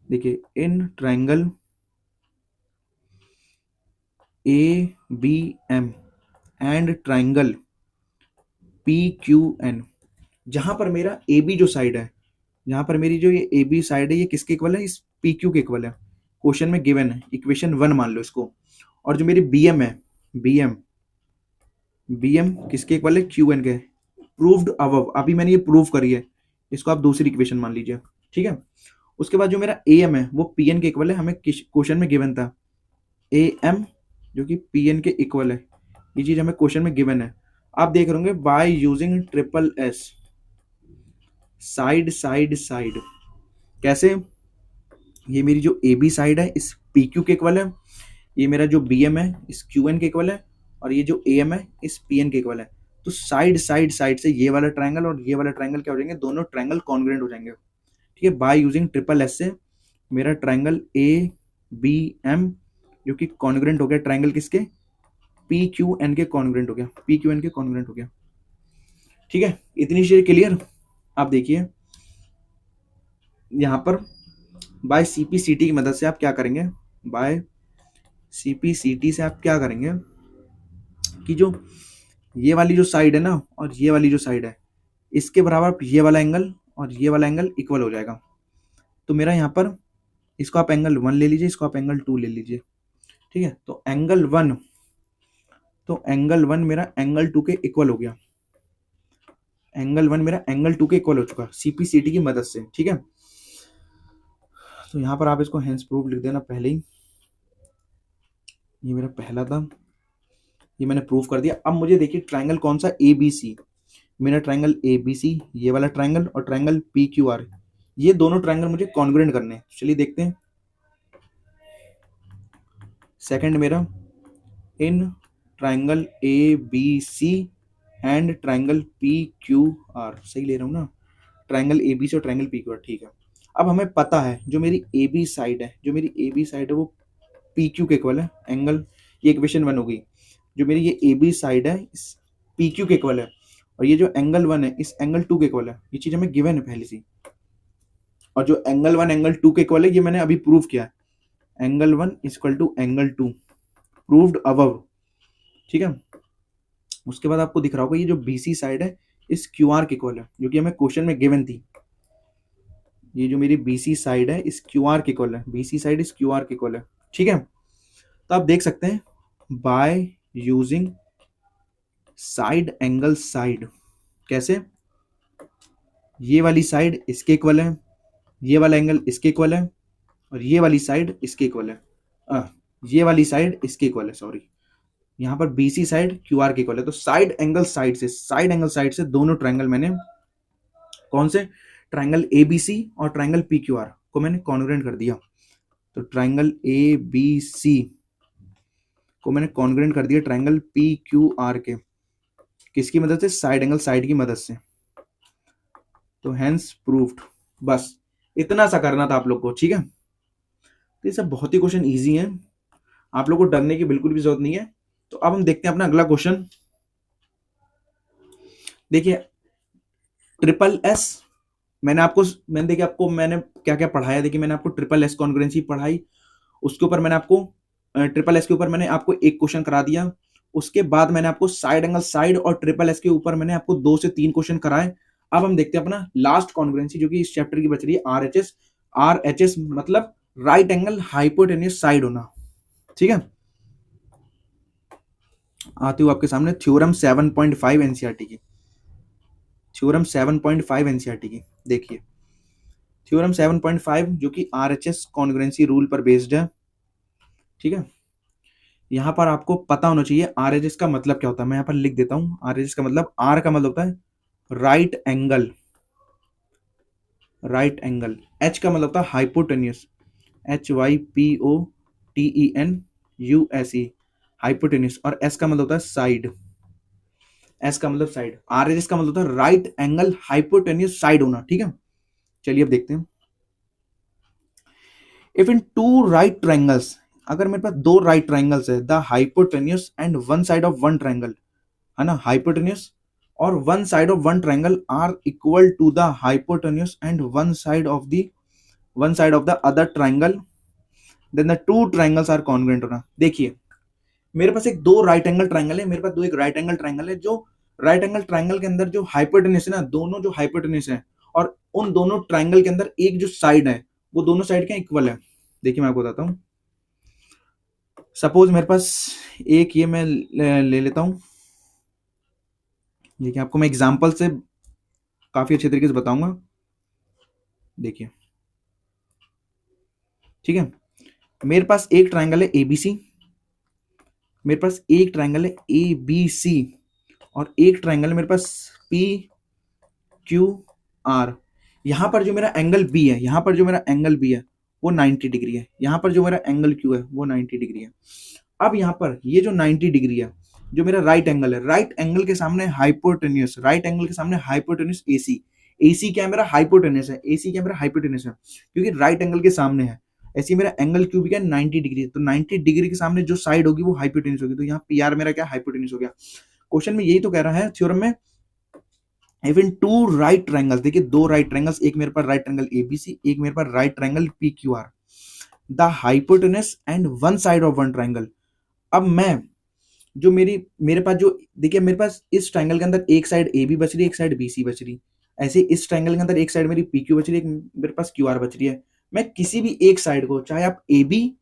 देखिए in triangle A B M and triangle P Q N, जहां पर मेरा ए बी जो साइड है, जहां पर मेरी जो ये ए बी साइड है ये किसके इक्वल है, इस पी क्यू के इक्वल है, क्वेश्चन में गिवन है, इक्वेशन 1 मान लो इसको। और जो मेरी बी एम है, बी एम किसके इक्वल है, क्यू एन के, प्रूव्ड अबव, अभी मैंने ये प्रूव करी है, इसको आप दूसरी इक्वेशन मान लीजिए, ठीक है। उसके बाद जो मेरा ए एम है वो पी एन के इक्वल है, हमें क्वेश्चन में गिवन था ए एम जो कि पी एन के इक्वल है, ये चीज हमें क्वेश्चन में गिवन है। आप देख रहे होंगे bye using triple S side, कैसे, ये मेरी जो ए बी साइड है इस पी क्यू के इक्वल है, ये मेरा जो बी एम है इस क्यू एन के इक्वल है, और ये जो ए एम है इस पी एन के इक्वल है। तो साइड से ये वाला ट्राइंगल और ये वाला ट्राइंगल क्या हो जाएंगे, दोनों ट्राइंगल कॉन्ग्रुएंट हो जाएंगे, ठीक है। बाय यूजिंग ट्रिपल एस से मेरा ट्राइंगल ए बी एम जो कि कॉन्ग्रुएंट हो गया ट्राइंगल किसके, पी क्यू एन के कॉन्ग्रुएंट हो गया, ठीक है। इतनी चीजें क्लियर। आप देखिए यहां पर बाय सीपीसीटी की मदद से आप क्या करेंगे, बाय सीपीसीटी से आप क्या करेंगे कि जो ये वाली जो साइड है ना और ये वाली जो साइड है इसके बराबर ये वाला एंगल और ये वाला एंगल इक्वल हो जाएगा। तो मेरा यहाँ पर इसको आप एंगल 1 ले लीजिए, इसको आप एंगल 2 ले लीजिए, ठीक है। तो एंगल 1 मेरा एंगल 2 के इक्वल हो गया, एंगल 1 मेरा एंगल 2 के इक्वल हो चुका सीपीसीटी की मदद से, ठीक है। तो यहाँ पर आप इसको हेंस प्रूफ लिख देना पहले ही, ये मेरा पहला था, ये मैंने प्रूफ कर दिया। अब मुझे देखिए ट्राइंगल कौन सा, ए बी सी, मेरा ट्राइंगल ए बी सी, ये वाला ट्राइंगल और ट्राइंगल पी क्यू आर, ये दोनों ट्राइंगल मुझे कॉन्ग्रुएंट करने हैं। चलिए देखते हैं। सेकंड मेरा in triangle A B C and triangle P Q R, सही ले रहा हूँ ना, ट्राइंगल ए बी सी और ट्राइंगल पी क्यू आर, ठीक है। अब हमें पता है जो मेरी ए बी साइड है, वो पी क्यू के इक्वल है, एंगल, ये इक्वेशन 1 हो गई। जो मेरी ये ए बी साइड है इस पी क्यू के इक्वल है, और ये जो एंगल 1 है इस एंगल 2 के इक्वल है, ये चीज हमें गिवन है पहले से। और जो एंगल 1 एंगल 2 के इक्वल है ये मैंने अभी प्रूव किया है, angle 1 equal to angle 2, proved above, ठीक है। उसके बाद आपको दिख रहा होगा ये जो बीसी साइड है इस क्यू आर के इक्वल है, जो कि हमें क्वेश्चन में गिवन थी। ये जो मेरी बीसी साइड है इस क्यू आर के इक्वल है, बीसी साइड इस क्यू आर के इक्वल है। ठीक है, तो आप देख सकते हैं by using side angle side, कैसे, ये वाली साइड इसके इक्वल है, ये वाला एंगल इसके इक्वल है, और ये वाली साइड इसके इक्वल है, ये वाली साइड इसके इक्वल है, सॉरी, यहाँ पर बीसी साइड क्यू आर के इक्वल है। तो साइड एंगल साइड से दोनों ट्रायंगल मैंने, कौन से, ट्रायंगल ए बी सी और ट्रायंगल पी क्यू आर को मैंने कॉन्ग्रुएंट कर दिया। तो ट्रायंगल ए बी सी को मैंने कॉन्ग्रुएंट कर दिया ट्रायंगल पी क्यू आर के, किसकी मदद से, साइड एंगल साइड की मदद से। तो हेंस प्रूव्ड। बस इतना सा करना था आप लोग को। ठीक है, तो ये सब बहुत ही क्वेश्चन इजी है, आप लोग को डरने की बिल्कुल भी जरूरत नहीं है। तो अब हम देखते हैं अपना अगला क्वेश्चन। देखिए ट्रिपल एस, मैंने क्या क्या पढ़ाया। देखिए मैंने आपको ट्रिपल एस कॉन्ग्रुएंसी पढ़ाई, उसके ऊपर मैंने आपको ट्रिपल एस के ऊपर मैंने आपको एक क्वेश्चन करा दिया। उसके बाद मैंने आपको साइड एंगल साइड और ट्रिपल एस के ऊपर मैंने आपको 2 से 3 क्वेश्चन कराए। अब हम देखते हैं अपना लास्ट कॉन्ग्रुएंसी, जो कि इस चैप्टर की बच रही है, आरएचएस। आरएचएस मतलब राइट एंगल हाइपोटेन्यूस साइड होना। ठीक है, आती हूँ आपके सामने थ्योरम 7.5 एनसीईआरटी की, थ्योरम 7.5 एनसीईआरटी की। देखिए थ्योरम 7.5 जो कि आरएचएस कॉन्ग्रुएंसी रूल पर बेस्ड है। ठीक है, यहां पर आपको पता होना चाहिए आरएचएस का मतलब क्या होता है। मैं यहां पर लिख देता हूं, आरएचएस का मतलब, आर का मतलब होता है right angle, right angle. H का मतलब होता है हाइपोटेन्यूस, HYPOTENUSE, हाइपोटेन्यूस। और एस का मतलब होता है साइड, एस का मतलब साइड। आरएचएस का मतलब होता है राइट एंगल हाइपोटेन्यूस साइड होना। ठीक है, चलिए अब देखते हैं। If in two right triangles, अगर मेरे पास 2 राइट ट्रायंगल्स है, the hypotenuse and one side of one triangle, है ना, हाइपोटेन्यूस और one side of one triangle are equal to the hypotenuse and one side of the other triangle, then the two triangles are congruent होना। देखिए मेरे पास एक 2 right angle triangle है, मेरे पास एक राइट एंगल ट्रायंगल है। जो राइट एंगल ट्रायंगल के अंदर जो हाइपोटेन्यूस है ना, दोनों जो हाइपोटेन्यूस है, और उन दोनों ट्रायंगल के अंदर एक जो साइड है, वो दोनों साइड के इक्वल है। देखिए मैं आपको बताता हूं, सपोज मेरे पास एक ये मैं ले लेता हूं। देखिए आपको मैं एग्जांपल से काफी अच्छे तरीके से बताऊंगा। देखिए ठीक है, मेरे पास एक ट्रायंगल है एबीसी, मेरे पास एक ट्रायंगल है ए बी सी, और एक ट्रायंगल है मेरे पास पी क्यू आर। यहां पर जो मेरा एंगल बी है, यहां पर जो मेरा एंगल बी है वो 90 डिग्री है, यहां पर जो मेरा एंगल क्यू है वो 90 डिग्री है। अब यहां पर ये जो 90 डिग्री है, जो मेरा राइट एंगल है, राइट एंगल के सामने हाइपोटेन्यूस, राइट एंगल के सामने हाइपोटेन्यूस एसी, एसी क्या है मेरा, हाइपोटेन्यूस है, एसी क्या है मेरा, हाइपोटेन्यूस है, क्योंकि राइट एंगल के सामने है। ऐसे मेरा एंगल क्यू भी क्या है, 90 डिग्री, तो 90 डिग्री के सामने जो साइड होगी वो हाइपोटेन्यूस होगी। तो यहाँ पी आर मेरा क्या, हाइपोटेन्यूस हो गया। क्वेश्चन में यही तो कह रहा है थ्योरम में, इवन टू राइट ट्रायंगल्स, देखिए 2 राइट ट्रायंगल्स, एक मेरे पास राइट ट्रायंगल एबीसी, एक मेरे पास right triangle P Q R, the hypotenuse and one side of one triangle. अब मैं जो मेरे पास जो, देखिए मेरे पास इस ट्रायंगल के अंदर एक साइड ए बी बच रही है, एक साइड बी सी बच रही, ऐसे इस ट्रायंगल के अंदर एक साइड मेरी पी क्यू बच रही है, एक मेरे पास क्यू आर बच रही है। मैं किसी भी एक साइड को, चाहे आप ए बी,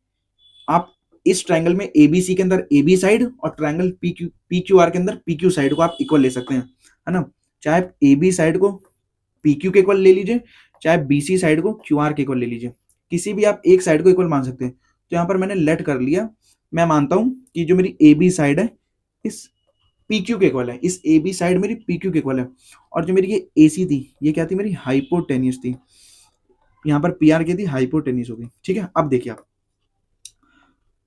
आप इस ट्रायंगल में ए बी सी के अंदर ए बी साइड और ट्रायंगल पी क्यू आर के अंदर पी क्यू साइड को आप इक्वल ले सकते हैं, है ना। चाहे आप ए बी साइड को पी क्यू के इक्वल ले लीजिए, चाहे बी सी साइड को क्यू आर के इक्वल ले लीजिए, किसी भी आप एक साइड को इक्वल मान सकते हैं। तो यहाँ पर मैंने लेट कर लिया, मैं मानता हूं कि जो मेरी ए बी साइड है इस पी क्यू के इक्वल है, इस ए बी साइड मेरी पी क्यू के इक्वल है, और जो मेरी ये ए सी थी ये क्या थी, मेरी हाइपोटेन्यूस थी, यहाँ पर पी आर की थी, हाइपोटेन्यूस होगी। ठीक है, अब देखिए आप,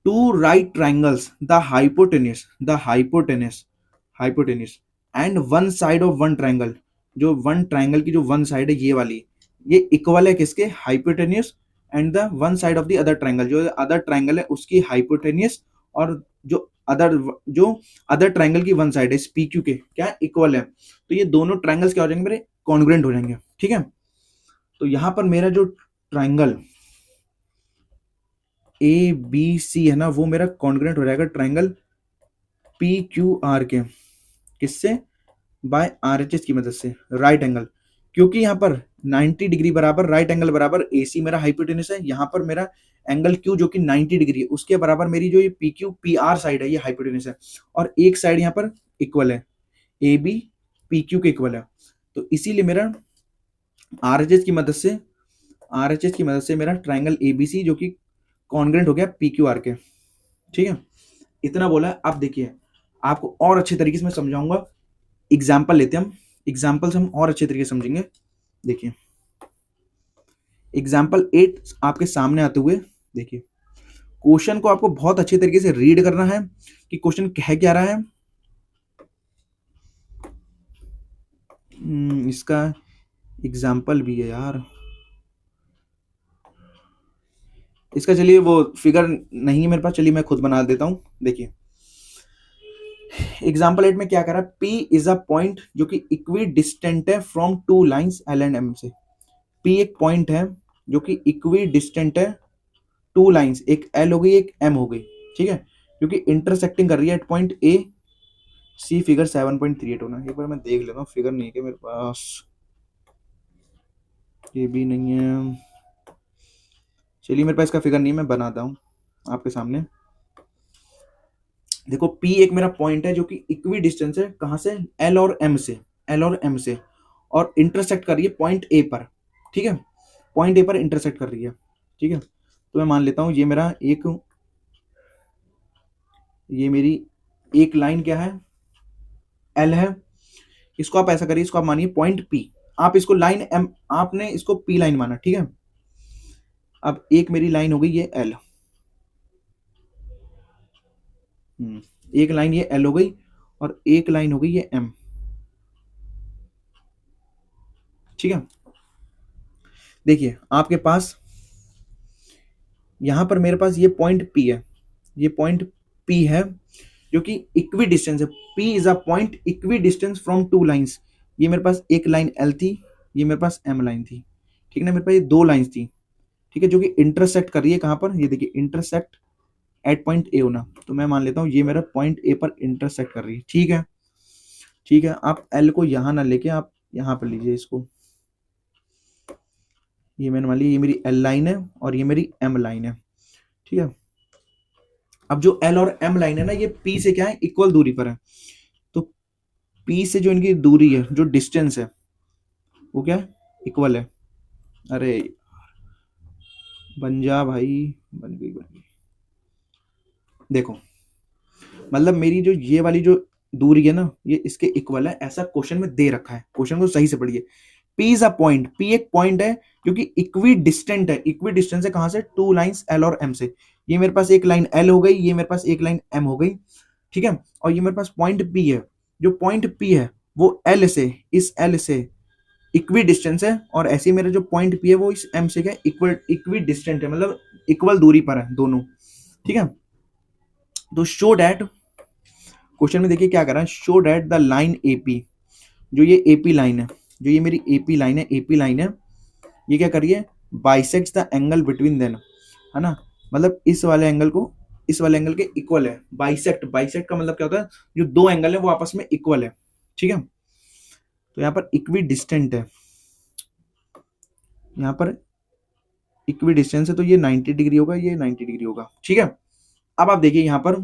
two right triangles, the hypotenuse and one side of one triangle, जो वन ट्राइंगल की जो वन साइड है ये वाली, ये इक्वल है किसके, hypotenuse and the one side of the other triangle, जो अदर ट्राइंगल है उसकी हाइपोटेन्यूस, और जो अदर ट्राइंगल की वन साइड है इस पी क्यू के क्या इक्वल है। तो ये दोनों ट्राइंगल्स क्या हो जाएंगे मेरे, कॉन्ग्रुएंट हो जाएंगे। ठीक है, तो यहां पर मेरा जो ट्राइंगल ए बी सी है ना, वो मेरा कॉन्ग्रुएंट हो जाएगा ट्राइंगल पी क्यू आर के, किससे, बाय RHS की मदद से राइट एंगल, क्योंकि यहाँ पर 90 डिग्री बराबर राइट एंगल बराबर AC मेरा हाइपोटेन्यूस है, यहाँ पर मेरा एंगल Q जो कि 90 डिग्री है उसके बराबर मेरी जो ये PQ PR साइड है ये हाइपोटेन्यूस है, और एक साइड यहाँ पर इक्वल है, AB PQ के इक्वल है। तो इसीलिए मेरा RHS की मदद से मेरा ट्राइंगल ABC जो कि कॉन्ग्रेंट हो गया PQR के। ठीक है, इतना बोला है। अब देखिए आपको और अच्छे तरीके से मैं समझाऊंगा, एग्जाम्पल लेते हैं हम, एग्जाम्पल से हम और अच्छे तरीके से समझेंगे। देखिए एग्जाम्पल 8 आपके सामने आते हुए देखिए, क्वेश्चन को आपको बहुत अच्छे तरीके से रीड करना है कि क्वेश्चन कह क्या रहा है। इसका एग्जाम्पल भी है यार, इसका चलिए वो फिगर नहीं है मेरे पास, चलिए मैं खुद बना देता हूं। देखिए एग्जाम्पल 8 में क्या कर रहा है, P इज अ पॉइंट जो कि इक्वी डिस्टेंट है from two lines L and M से। P एक पॉइंट है जो कि इक्वी डिस्टेंट है टू लाइंस, एक L हो गई एक M हो गई, ठीक है, जो कि इंटरसेक्टिंग कर रही है at point A C। Figure 7.38 होना, एक बार मैं देख लेता हूँ, फिगर नहीं है क्या मेरे पास, ये भी नहीं है, चलिए मेरे पास इसका फिगर नहीं है, मैं बनाता हूँ आपके सामने। देखो P एक मेरा पॉइंट है जो कि इक्वी डिस्टेंस है कहां से, L और M से, और इंटरसेक्ट कर रही है पॉइंट A पर। ठीक है, पॉइंट A पर इंटरसेक्ट कर रही है। ठीक है, तो मैं मान लेता हूं ये मेरी एक लाइन क्या है, L है। इसको आप ऐसा करिए, इसको आप मानिए पॉइंट P, आप इसको लाइन M, आपने इसको P लाइन माना। ठीक है, अब एक मेरी लाइन हो गई ये L, एक लाइन ये L हो गई और एक लाइन हो गई ये M। ठीक है, देखिए आपके पास यहां पर मेरे पास ये पॉइंट P है, ये पॉइंट P है जो कि इक्वी डिस्टेंस है। P is a point equi distance from two lines. ये मेरे पास एक लाइन L थी, ये मेरे पास M लाइन थी। ठीक है ना, मेरे पास ये दो लाइंस थी, ठीक है, जो कि इंटरसेक्ट कर रही है कहां पर, ये देखिए इंटरसेक्ट एट पॉइंट A होना। तो मैं मान लेता हूं ये मेरा पॉइंट A पर इंटरसेक्ट कर रही है। ठीक है, ठीक है, आप L को यहां ना लेके आप यहां पर लीजिए इसको, ये मैंने मान लिया ये मेरी L लाइन है और ये मेरी M लाइन है। ठीक है, अब जो L और M लाइन है ना, ये P से क्या है, इक्वल दूरी पर है। तो P से जो इनकी दूरी है, जो डिस्टेंस है, वो क्या है, इक्वल है। अरे बन जा भाई, बन गई। देखो मतलब मेरी जो ये वाली जो दूरी है ना, ये इसके इक्वल है, ऐसा क्वेश्चन में दे रखा है। क्वेश्चन को सही से पढ़िए। P is a point, P एक पॉइंट है जो कि इक्वी डिस्टेंट है। इक्वी डिस्टेंस है कहां से, टू लाइंस L और M से। ये मेरे पास एक लाइन L हो गई, ये मेरे पास एक लाइन M हो गई। ठीक है, और ये मेरे पास पॉइंट P है, जो पॉइंट P है वो L से, इस L से इक्वी डिस्टेंस है, और ऐसे मेरा जो पॉइंट P है वो इस M से क्या, इक्वी डिस्टेंट है, मतलब इक्वल दूरी पर है दोनों। ठीक है, तो शो डैट, क्वेश्चन में देखिए क्या कर रहा है, show that the line AP, जो ये AP लाइन है, जो ये मेरी AP लाइन है, ये क्या करिए, bisects the angle between them, है ना, मतलब इस वाले एंगल को इस वाले एंगल के इक्वल है। बाइसेक्ट का मतलब क्या होता है, जो दो एंगल है वो आपस में इक्वल है। ठीक है, तो यहाँ पर इक्वी डिस्टेंट है, यहाँ पर इक्वी डिस्टेंस है, तो ये 90 डिग्री होगा, ये 90 डिग्री होगा। ठीक है, अब आप देखिए यहाँ पर,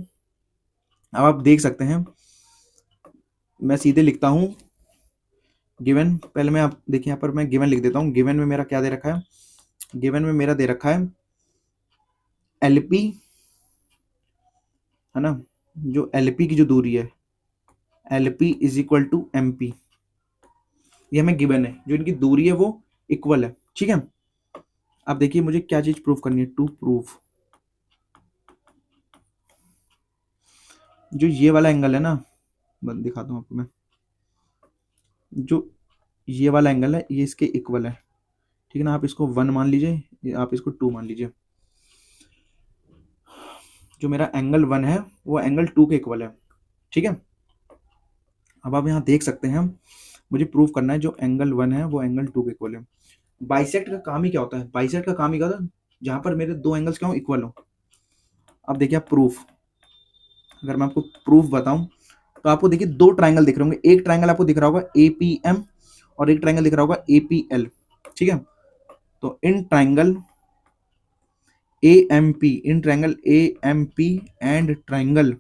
अब आप देख सकते हैं, मैं सीधे लिखता हूं गिवन। पहले मैं आप देखिए यहाँ पर मैं गिवन लिख देता हूं। गिवन में मेरा क्या दे रखा है, गिवन में मेरा दे रखा है LP, है ना, जो LP की जो दूरी है, LP is equal to MP, ये हमें गिवन है, जो इनकी दूरी है वो इक्वल है। ठीक है, अब देखिए मुझे क्या चीज प्रूफ करनी है, टू प्रूफ, जो ये वाला एंगल है ना, दिखाता हूं आपको मैं, जो ये वाला एंगल है ये इसके इक्वल है। ठीक है ना, आप इसको 1 मान लीजिए, आप इसको 2 मान लीजिए। जो मेरा एंगल 1 है वो एंगल 2 के इक्वल है। ठीक है, अब आप यहाँ देख सकते हैं, मुझे प्रूव करना है जो एंगल 1 है वो एंगल 2 के इक्वल है। बाइसेक्ट का काम ही क्या होता है, बाइसेक्ट का काम ही क्या होता है, जहां पर मेरे दो एंगल्स क्या हो, इक्वल हो। अब देखिए आप प्रूफ, अगर मैं आपको प्रूफ बताऊं, तो आपको देखिए दो ट्राइंगल दिख रहे होंगे, एक ट्राइंगल आपको दिख रहा होगा एपीएम और एक ट्राइंगल दिख रहा होगा एपीएल, ठीक है। तो in triangle AMP, in triangle AMP and triangle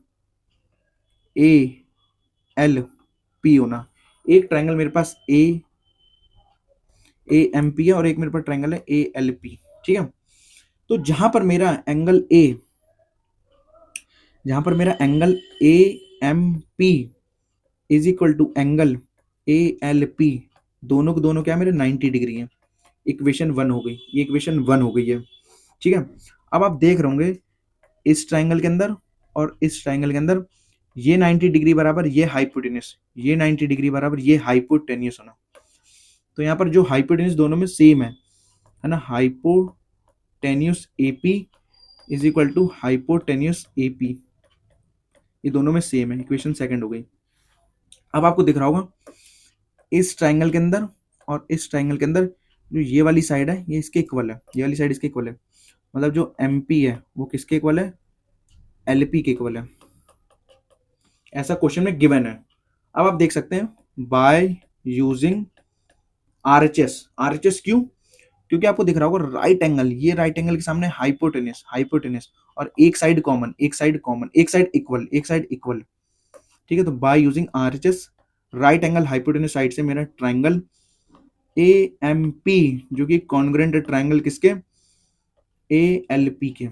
ALP होना, एक ट्राइंगल मेरे पास एएमपी है और एक मेरे पास ट्राइंगल है एएलपी, ठीक है। तो जहां पर मेरा angle A M P is equal to angle A L P, दोनों के दोनों क्या मेरे 90 डिग्री है। इक्वेशन 1 हो गई, ये इक्वेशन 1 हो गई है, ठीक है। अब आप देख रहे होंगे इस ट्राइंगल के अंदर और इस ट्राइंगल के अंदर ये 90 डिग्री बराबर ये हाइपोटेन्यूस, ये 90 डिग्री बराबर ये हाइपोटेन्यूस होना। तो यहाँ पर जो हाइपोटेन्यूस दोनों में सेम है ना, hypotenuse AP is equal to hypotenuse AP, ये दोनों में सेम है। इक्वेशन सेकंड हो गई। अब आपको दिख रहा होगा इस ट्राइंगल के अंदर और इस ट्राइंगल के अंदर जो ये वाली साइड है ये इसके इक्वल है, ये वाली साइड इसके इक्वल है, मतलब जो एमपी है वो किसके इक्वल है, एलपी के इक्वल है। ऐसा क्वेश्चन में गिवन है। अब आप देख सकते हैं बाय यूजिंग आरएचएस, आरएचएस क्यों, क्योंकि आपको दिख रहा होगा राइट एंगल, ये राइट एंगल के सामने हाइपोटेन्यूस, हाइपोटेन्यूस और एक साइड कॉमन, एक साइड कॉमन, एक साइड इक्वल, एक साइड इक्वल, ठीक है। तो by using RHS right angle hypotenuse side से मेरा ट्राइंगल एएमपी जो कि कॉन्ग्रुएंट ट्राइंगल किसके, एएलपी के,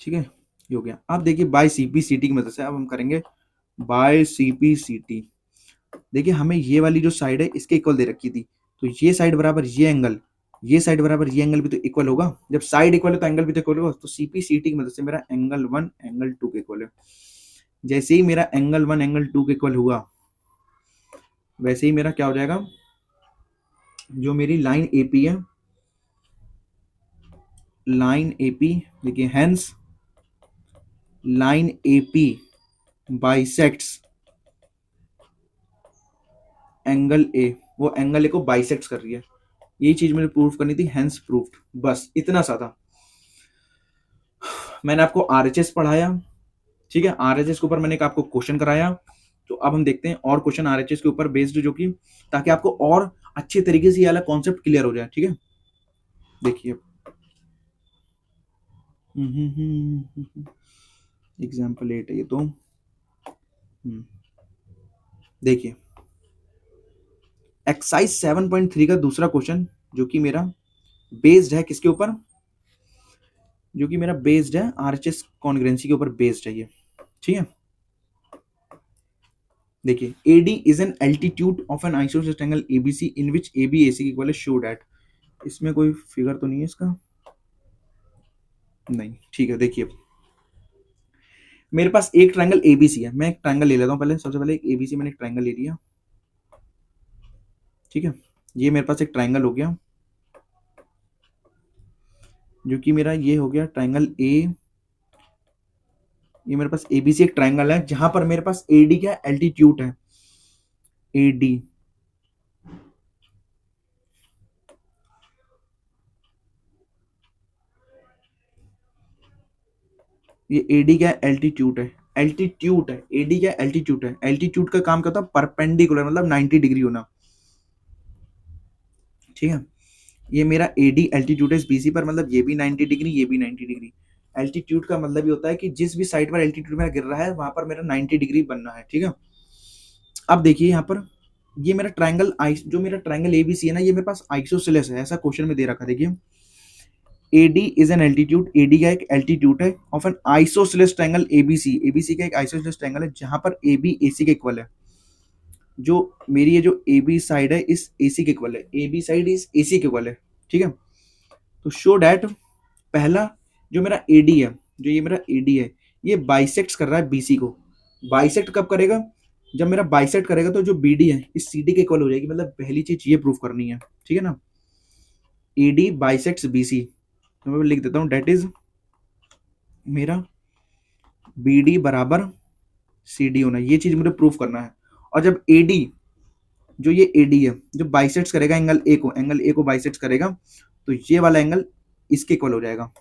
ठीक है, ये हो गया। अब देखिए बाय सीपीसीटी की मदद से अब हम करेंगे बाय सीपीसीटी। देखिए हमें ये वाली जो साइड है इसके इक्वल दे रखी थी, तो ये साइड बराबर ये एंगल, ये साइड बराबर ये एंगल भी तो इक्वल होगा। जब साइड इक्वल है तो एंगल भी तो इक्वल होगा। तो सीपीसीटी की मदद से मेरा एंगल 1 एंगल 2 के इक्वल है। जैसे ही मेरा एंगल 1 एंगल 2 के इक्वल हुआ वैसे ही मेरा क्या हो जाएगा, जो मेरी लाइन एपी है, लाइन एपी देखिए hence line AP bisects angle ए, वो एंगल ए को बाइसेक्ट कर रही है। यही चीज मुझे प्रूफ करनी थी, हेंस प्रूफ्ड, बस इतना सा था। मैंने आपको आरएचएस पढ़ाया, ठीक है, आरएचएस के ऊपर मैंने आपको क्वेश्चन कराया। तो अब हम देखते हैं और क्वेश्चन आरएचएस के ऊपर बेस्ड, जो कि ताकि आपको और अच्छे तरीके से ये वाला कॉन्सेप्ट क्लियर हो जाए, ठीक है। देखिए एग्जाम्पल 8 है ये तो, देखिए एक्सरसाइज 7.3 का दूसरा क्वेश्चन जो कि मेरा बेस्ड है किसके ऊपर, जो कि मेरा बेस्ड है आरएचएस कॉन्ग्रुएंसी के ऊपर बेस्ड है ये, ठीक है। देखिए AD is an altitude of N isosceles triangle ABC in which AB AC की इक्वल है, शो दैट। इसमें कोई फिगर तो नहीं है इसका, नहीं, ठीक है। देखिए मेरे पास एक ट्रायंगल ABC है, मैं एक ट्रायंगल ले लेता हूं पहले, सबसे पहले एक ABC मैंने एक ट्रायंगल ले लिया, ठीक है। ये मेरे पास एक ट्रायंगल हो गया जो कि मेरा ये हो गया ट्रायंगल A, ये मेरे पास ABC एक ट्रायंगल है जहां पर मेरे पास AD क्या एल्टीट्यूड है, AD ये AD क्या एल्टीट्यूड है, एल्टीट्यूड है, AD क्या एल्टीट्यूड है। एल्टीट्यूड का काम क्या होता है, परपेंडिकुलर मतलब 90 डिग्री होना, ठीक है। ये मेरा AD एल्टीट्यूड है BC पर, मतलब ये भी 90 डिग्री, ये भी 90 डिग्री। एल्टीट्यूड का मतलब ये होता है कि जिस भी साइड पर एल्टीट्यूड मेरा गिर रहा है वहां पर मेरा 90 डिग्री बनना है, ठीक है। अब देखिए यहाँ पर ये मेरा ट्रायंगल जो मेरा ट्रायंगल ABC है ना, ये मेरे पास आइसोसेलेस है, ऐसा क्वेश्चन में दे रखा। देखिए AD is an altitude, AD का एक एल्टीट्यूड है of N isosceles triangle ABC, ABC का एक आइसोसेलेस ट्रायंगल है जहां पर AB AC के इक्वल है। जो मेरी ये जो AB साइड है इस AC के इक्वल है, AB साइड इस AC के इक्वल है, ठीक है। तो शो डैट पहला जो मेरा AD है, जो ये मेरा AD है, ये बाइसेक्ट कर रहा है BC को। बाइसेक्ट कब करेगा, जब मेरा बाइसेक्ट करेगा तो जो BD है इस CD के इक्वल हो जाएगी। मतलब पहली चीज ये प्रूफ करनी है, ठीक है ना। AD बाइसेक्ट्स BC, तो मैं लिख देता हूं डेट इज मेरा BD बराबर CD होना, ये चीज मुझे प्रूफ करना है। और जब AD जो ये AD है जो बाइसेक्ट्स करेगा एंगल A को बाइसेक्ट्स करेगा, तो ये वाला एंगल इसके इक्वल हो जाएगा।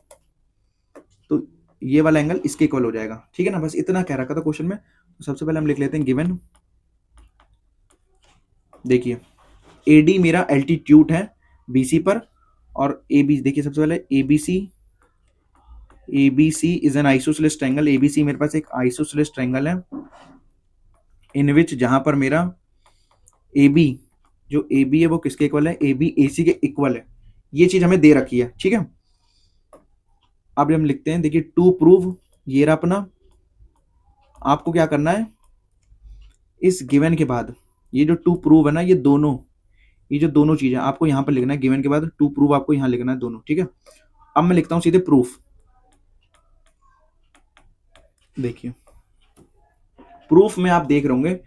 तो ये वाला एंगल इसके इक्वल हो जाएगा, ठीक है ना। बस इतना कह रखा था क्वेश्चन में। तो सबसे पहले हम लिख लेते हैं गिवन, देखिए एडी मेरा एल्टीट्यूड है बीसी पर, और एबी देखिए सबसे पहले ABC is an isosceles triangle. ABC मेरे पास एक आइसोसेलेस ट्रायंगल है इन विच, जहां पर मेरा एबी जो एबी है वो किसके इक्वल है, एबी एसी के इक्वल है। ये चीज हमें दे रखी है, ठीक है। अब हम लिखते हैं, देखिए टू प्रूव, ये रहा अपना, आपको क्या करना है इस गिवन के बाद, ये जो टू प्रूव है ना, ये दोनों, ये जो दोनों चीजें आपको यहां पर लिखना है। गिवन के बाद टू प्रूव आपको यहां लिखना है दोनों, ठीक है। अब मैं लिखता हूं सीधे प्रूफ। देखिए प्रूफ में आप देख रहे होंगे,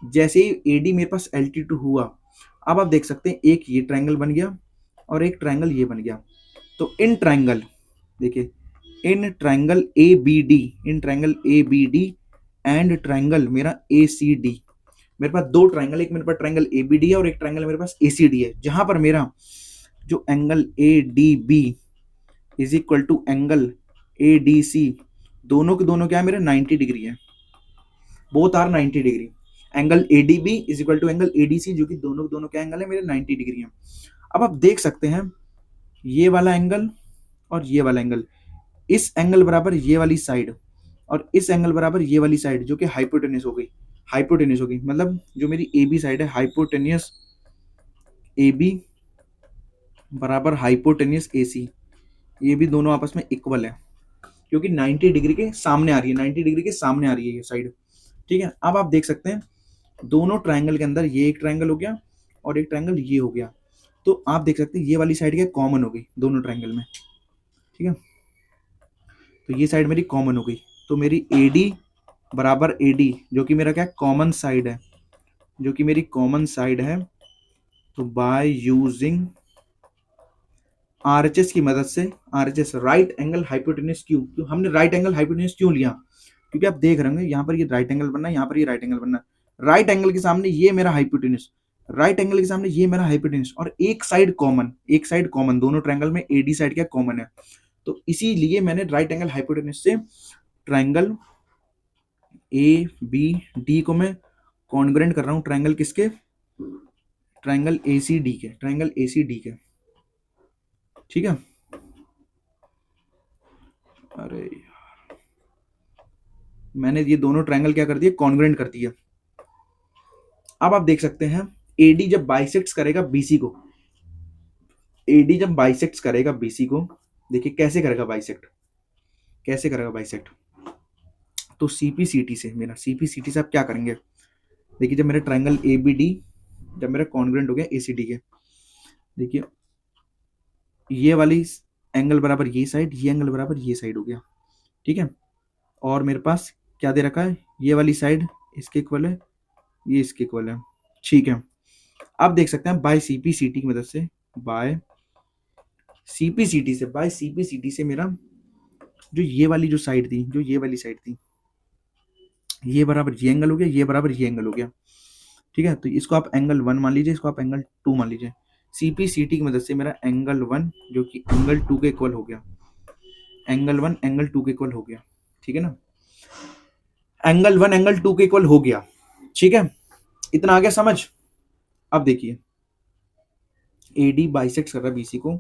जैसे ही एडी मेरे पास एल्टीट्यूड हुआ, अब आप देख सकते हैं एक ये ट्रायंगल बन गया और एक ट्रायंगल ये बन गया। तो इन ट्रायंगल, देखिए in triangle A B D, in triangle A B D and triangle मेरा ए सी डी, मेरे पास दो ट्रायंगल, एक मेरे पास ट्रायंगल ए बी डी है और एक ट्रायंगल मेरे पास ए सी डी है, जहां पर मेरा जो angle A D B is equal to angle A D C, दोनों के दोनों क्या है मेरे 90 डिग्री है, both are 90 degree. Angle ADB is equal to angle ADC, जो कि दोनों के दोनों क्या एंगल है मेरे 90 डिग्री है। अब आप देख सकते हैं ये वाला एंगल और ये वाला एंगल, इस एंगल बराबर ये वाली साइड और इस एंगल बराबर ये वाली साइड, जो कि हाइपोटेन्यूस हो गई, हाइपोटेन्यूस होगी, मतलब जो मेरी ए बी साइड है हाइपोटेन्यूस ए बी बराबर हाइपोटेन्यूस ए सी, ये भी दोनों आपस में इक्वल है, क्योंकि 90 डिग्री के सामने आ रही है, 90 डिग्री के सामने आ रही है ये साइड, ठीक है। अब आप देख सकते हैं दोनों ट्रायंगल के अंदर ये एक ट्रायंगल हो गया और एक ट्रायंगल ये हो गया, तो आप देख सकते हैं ये वाली साइड क्या कॉमन हो गई दोनों ट्रायंगल में, ठीक है। तो ये साइड मेरी कॉमन हो गई, तो मेरी एडी बराबर एडी, जो कि मेरा क्या कॉमन साइड है, जो कि मेरी कॉमन साइड है, तो बाय यूजिंग आरएचएस की मदद से, आरएचएस राइट एंगल हाइपोटेन्यूस क्यों, तो हमने राइट एंगल हाइपोटेन्यूस क्यों लिया, क्योंकि आप देख रहे होंगे यहाँ पर ये राइट एंगल बनना है, यहाँ पर ये राइट एंगल बनना है, राइट एंगल के सामने ये मेरा हाइपोटेन्यूस, राइट एंगल के सामने ये मेरा हाइपोटेन्यूस, और एक साइड कॉमन, एक साइड कॉमन, दोनों ट्रायंगल में एडी साइड क्या कॉमन है, तो इसीलिए मैंने राइट एंगल हाइपोटेन्यूस से ट्रायंगल ए बी डी को मैं कॉन्ग्रुएंट कर रहा हूँ ट्रायंगल किसके, ट्रायंगल ए सी डी के, ट्रायंगल ए सी डी के, ठीक है। अरे यार, मैंने ये दोनों ट्रायंगल क्या कर दिए, कॉन्ग्रुएंट कर दिया। अब आप देख सकते हैं एडी जब बाइसेक्ट्स करेगा बीसी को, एडी जब बाइसेक्ट्स करेगा बीसी को, देखिए कैसे करेगा बाइसेक्ट, कैसे करेगा बाइसेक्ट, तो सीपीसीटी से, मेरा सीपीसीटी से आप क्या करेंगे, देखिए जब मेरा ट्रायंगल ए बी डी जब मेरा कॉन्ग्रुएंट हो गया एसीडी के, देखिए ये वाली एंगल बराबर ये साइड, ये एंगल बराबर ये साइड हो गया, ठीक है। और मेरे पास क्या दे रखा है, ये वाली साइड इसके इक्वल है, ये इसके इक्वल है, ठीक है। अब देख सकते हैं बाय सीपीसीटी की मदद से, बाय सीपीसीटी से, बाय सीपीसीटी से मेरा जो ये वाली जो साइड थी, जो ये वाली साइड थी, ये बराबर ये एंगल हो गया, ये बराबर ये एंगल हो गया, ठीक है। तो इसको आप एंगल 1 मान लीजिए, इसको आप एंगल 2 मान लीजिए। सीपीसीटी की मदद से मेरा एंगल 1 जो कि एंगल 2 के इक्वल हो गया, एंगल 1 एंगल 2 के इक्वल हो गया, ठीक है ना, एंगल 1 एंगल 2 के इक्वल हो गया, ठीक है। इतना आ गया समझ। अब देखिए एडी बाइसेक्ट कर रहा है बीसी को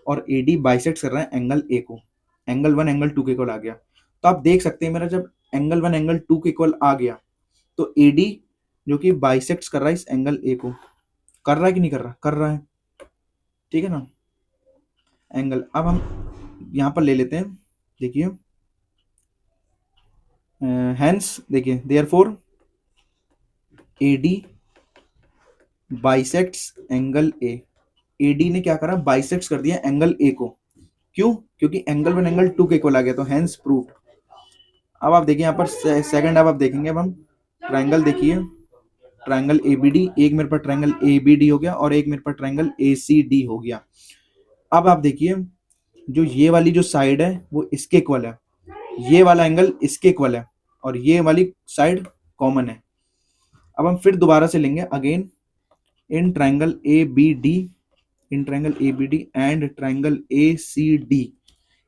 और एडी बाइसेक्ट कर रहा है एंगल ए को, एंगल 1 एंगल 2 के इक्वल आ गया। तो आप देख सकते हैं मेरा जब एंगल 1 एंगल 2 के इक्वल आ गया, तो एडी जो कि बाइसेक्ट कर रहा है इस एंगल ए को, कर रहा है कि नहीं कर रहा, कर रहा है, ठीक है ना एंगल। अब हम यहां पर ले लेते हैं, देखिए हेंस, देखिए therefore AD bisects angle A, AD ने क्या करा, बाइसेक्ट्स कर दिया एंगल ए को, क्यों, क्योंकि एंगल 1 एंगल 2 के इक्वल आ गया, तो हेंस प्रूव्ड। अब आप देखिए यहाँ पर सेकंड, अब आप देखेंगे, अब हम ट्रायंगल, देखिए ट्रायंगल एबीडी, एक मेरे पास ट्रायंगल एबीडी हो गया और एक मेरे पास ट्रायंगल एसीडी हो गया। अब आप देखिए जो ये वाली जो साइड है वो इसके इक्वल है, ये वाला एंगल इसके इक्वल है और ये वाली साइड कॉमन है। अब हम फिर दोबारा से लेंगे again in triangle A B D, in triangle A B D and triangle A C D,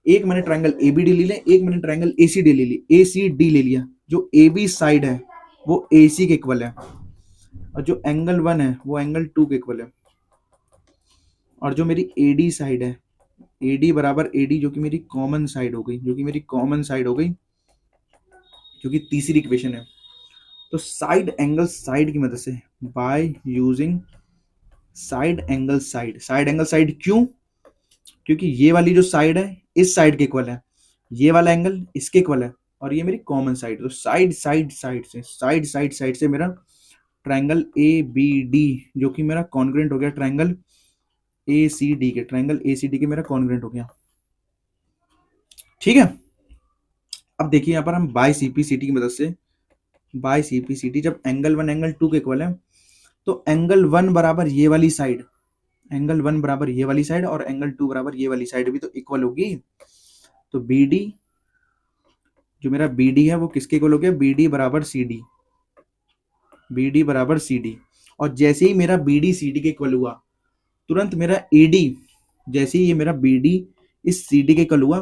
एक मैंने ट्रायंगल एबीडी ले लिया, एक मैंने ट्रायंगल एसीडी ले लिया, एसीडी ले लिया। जो एबी साइड है वो एसी के इक्वल है, और जो एंगल 1 है वो एंगल 2 के इक्वल है, और जो मेरी एडी साइड है, एडी बराबर एडी, जो कि मेरी कॉमन साइड हो गई, जो कि तीसरी इक्वेशन है। तो साइड एंगल साइड की मदद से, by using side angle side क्यों? क्योंकि ये वाली जो साइड है इस साइड के इक्वल है, ये वाला एंगल इसके इक्वल है, और ये मेरी कॉमन साइड। तो साइड से मेरा ट्रायंगल ए बी डी, जो कि मेरा कॉन्ग्रुएंट हो गया ट्रायंगल ए सी डी के, मेरा कॉन्ग्रुएंट हो गया। ठीक है, अब देखिए यहाँ पर हम बाय सीपीसीटी की मदद से, बाय सीपीसीटी जब एंगल 1 एंगल 2 के इक्वल है, तो एंगल 1 बराबर ये वाली साइड, और एंगल 2 बराबर ये वाली साइड भी तो इक्वल होगी। तो BD, जो मेरा BD है वो किसके इक्वल हो गया? BD बराबर CD। और जैसे ही मेरा BD CD के इक्वल हुआ, तुरंत मेरा AD, जैसे ही ये मेरा BD इस CD के इक्वल हुआ,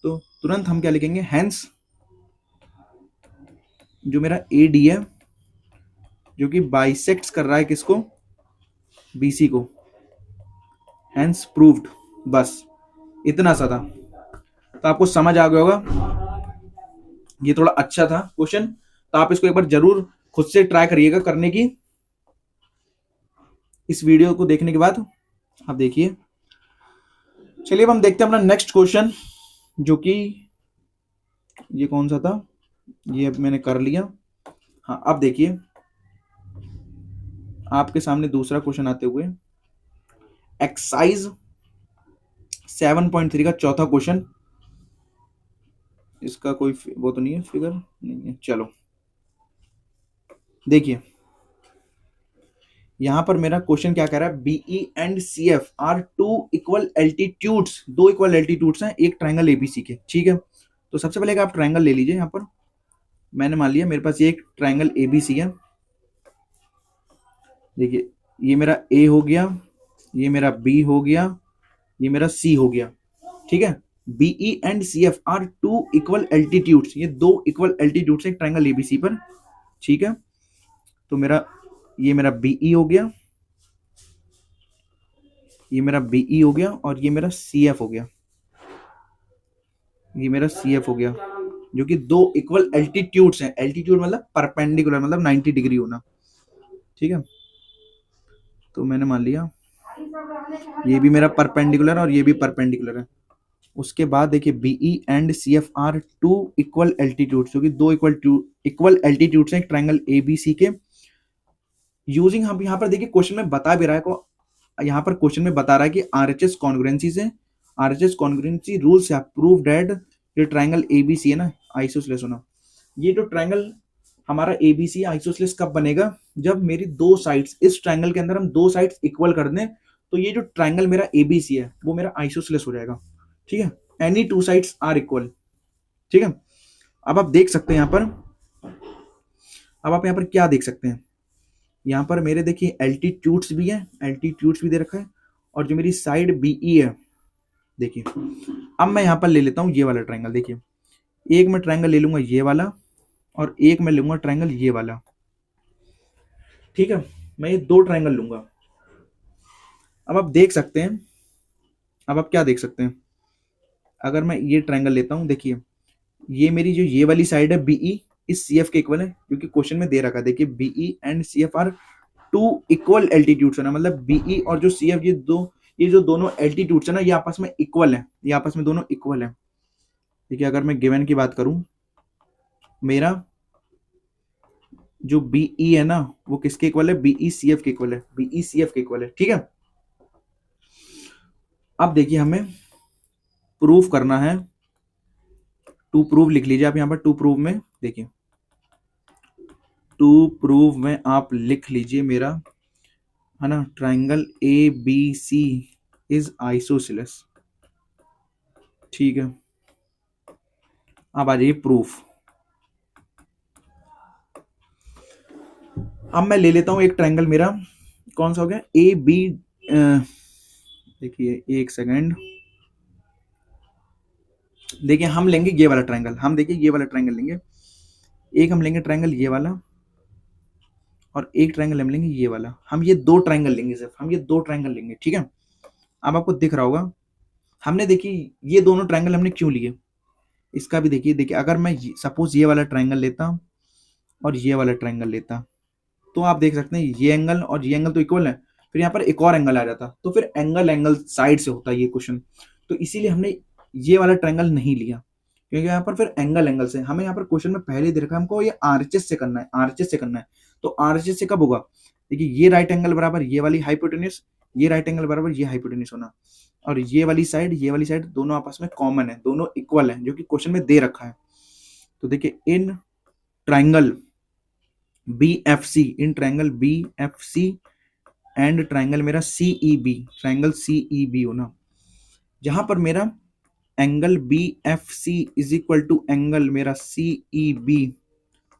तो तुरंत हम क्या लिखेंगे? हैंस जो मेरा AD है, जो कि बाइसेक्ट्स कर रहा है किसको? BC को, हैंस प्रूव्ड। बस इतना सा था, तो आपको समझ आ गया होगा। ये थोड़ा अच्छा था क्वेश्चन, तो आप इसको एक बार जरूर खुद से ट्राई करिएगा करने की। इस वीडियो को देखने के बाद आप देखिए। चलिए अब हम देखते हैं अपना नेक्स्ट क्वेश्चन, जो कि ये कौन सा था, ये अब मैंने कर लिया। हाँ, अब देखिए आपके सामने दूसरा क्वेश्चन आते हुए, एक्सरसाइज 7.3 का चौथा क्वेश्चन। इसका कोई वो तो नहीं है, फिगर नहीं है। चलो देखिए, यहां पर मेरा क्वेश्चन क्या कह रहा है? BE and CF are two equal altitudes, दो इक्वल एल्टीट्यूड्स हैं एक ट्रायंगल एबीसी के। ठीक है, तो सबसे पहले आप ट्रायंगल ले लीजिए। यहां पर मैंने मान लिया मेरे पास ये एक ट्रायंगल एबीसी है। देखिए, ये मेरा ए हो गया, ये मेरा बी हो गया, ये मेरा सी हो गया। ठीक है, BE and CF are two equal altitudes, ये दो इक्वल एल्टीट्यूड्स हैं ट्रायंगल एबीसी पर। ठीक है, तो मेरा ये मेरा बीई हो गया, ये मेरा बीई हो गया, और ये मेरा सीएफ हो गया, जो कि दो इक्वल एल्टीट्यूड्स हैं। एल्टीट्यूड मतलब परपेंडिकुलर, मतलब 90 डिग्री होना। ठीक है, तो मैंने मान लिया ये भी मेरा परपेंडिकुलर और ये भी परपेंडिकुलर है। उसके बाद देखिए, BE and CF are two equal altitudes, जो कि दो इक्वल एल्टीट्यूड्स हैं ट्रायंगल एबीसी के। यूजिंग, हम यहाँ पर देखिए क्वेश्चन में बता भी रहा है को, यहाँ पर क्वेश्चन में बता रहा है कि आरएचएस कॉन्ग्रुएंसी से, आरएचएस कॉन्ग्रुएंसी रूल से प्रूव दैट ये ट्रायंगल एबीसी है ना आइसोसेलेस होना। ये जो ट्रायंगल हमारा एबीसी आइसोसेलेस कब बनेगा? जब मेरी दो साइड्स, इस ट्रायंगल के अंदर हम दो साइड्स इक्वल कर दें, तो ये जो ट्रायंगल मेरा एबीसी है वो मेरा आइसोसेलेस हो जाएगा। ठीक है, any two sides are equal. ठीक है, अब आप देख सकते हैं यहाँ पर, अब आप यहाँ पर क्या देख सकते हैं? यहाँ पर मेरे देखिए एल्टीट्यूड्स भी है, एल्टीट्यूड्स भी दे रखा है, और जो मेरी साइड बीई है, देखिए अब मैं यहाँ पर ले लेता हूँ ये वाला ट्रायंगल। देखिए, एक मैं ट्रायंगल ले लूंगा ये वाला, और एक मैं लूंगा ट्रायंगल ये वाला। ठीक है, मैं ये दो ट्रायंगल लूंगा। अब आप देख सकते हैं, अब आप क्या देख सकते हैं? अगर मैं ये ट्रायंगल लेता हूँ, देखिए ये मेरी जो ये वाली साइड है बीई इस सीएफ के इक्वल है, क्योंकि क्वेश्चन में दे रखा है। देखिए, BE and CF are two equal altitudes है ना, मतलब बीई और जो सीएफ, ये जो दोनों एल्टीट्यूड्स है ना, ये आपस में इक्वल है, ये आपस में दोनों इक्वल है। देखिए, अगर मैं गिवन की बात करूं, मेरा जो बीई है ना वो किसके इक्वल है? बीई सीएफ के इक्वल है, बीई सीएफ के इक्वल है। ठीक है, अब देखिए हमें प्रूफ करना है, टू प्रूव लिख लीजिए आप यहाँ पर। टू प्रूव में देखिए, टू प्रूव में आप लिख लीजिए मेरा, है ना, triangle A B C is isosceles. ठीक है, अब आ जाइए प्रूफ। अब मैं ले लेता हूं एक ट्रायंगल, मेरा कौन सा हो गया? ए बी, देखिए एक सेकेंड, देखिए हम लेंगे ये वाला ट्रायंगल, हम देखिए ये वाला ट्रायंगल लेंगे, एक हम लेंगे ट्रायंगल ये वाला और एक ट्रायंगल हम लेंगे ये वाला। हम ये दो ट्रायंगल लेंगे, सिर्फ हम ये दो ट्रायंगल लेंगे, ठीक है। अब आपको दिख रहा होगा, हमने देखिए ये दोनों ट्रायंगल हमने क्यों लिए, इसका भी देखिए। देखिए अगर मैं सपोज ये वाला ट्रायंगल लेता और ये वाला ट्रायंगल लेता, तो आप देख सकते हैं ये एंगल और ये एंगल तो इक्वल है, फिर यहाँ पर एक और एंगल आ जाता, तो फिर एंगल एंगल साइड से होता है ये क्वेश्चन। तो इसीलिए हमने ये वाला ट्रायंगल नहीं लिया, क्योंकि यहाँ पर फिर एंगल एंगल से हमें यहाँ पर क्वेश्चन में पहले दे रखा है हमको ये आरएचएस से करना है, आरएचएस से करना है। तो आरएचएस से कब होगा, देखिए ये राइट एंगल बराबर ये वाली हाइपोटेन्यूज, ये राइट एंगल बराबर ये हाइपोटेन्यूज होना, और ये वाली साइड दोनों आपस में कॉमन है, दोनों इक्वल है, जो कि क्वेश्चन में दे रखा है। तो देखिए in triangle BFC, in triangle BFC and triangle मेरा CEB, ट्रायंगल CEB होना, जहां पर मेरा angle BFC is equal to angle मेरा CEB,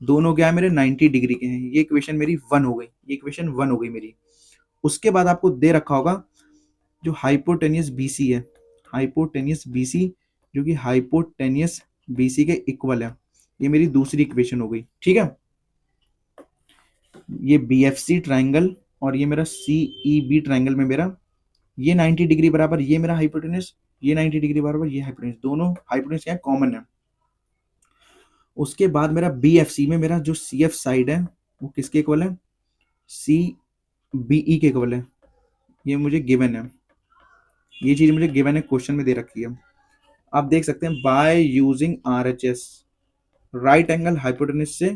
दोनों क्या है मेरे 90 डिग्री के हैं। ये इक्वेशन मेरी 1 हो गई, ये इक्वेशन 1 हो गई मेरी। उसके बाद आपको दे रखा होगा जो हाइपोटेनियस BC है, हाइपोटेनियस BC जो कि हाइपोटेनियस BC के इक्वल है, ये मेरी दूसरी इक्वेशन हो गई, ठीक है। ये BFC ट्रायंगल और ये मेरा CEB ट्रायंगल में मेरा ये 90 डिग्री बराबर ये मेरा हाइपोटेन्यूज, ये 90 डिग्री बराबर ये हाइपोटेन्यूज, दोनों हाइपोटेन्यूज क्या है, कॉमन है। उसके बाद मेरा BFC में मेरा जो CF साइड है वो किसके इक्वल है, CBE के इक्वल है। ये मुझे गिवन है, ये चीज मुझे गिवन है, क्वेश्चन में दे रखी है। आप देख सकते हैं by using RHS, right angle hypotenuse से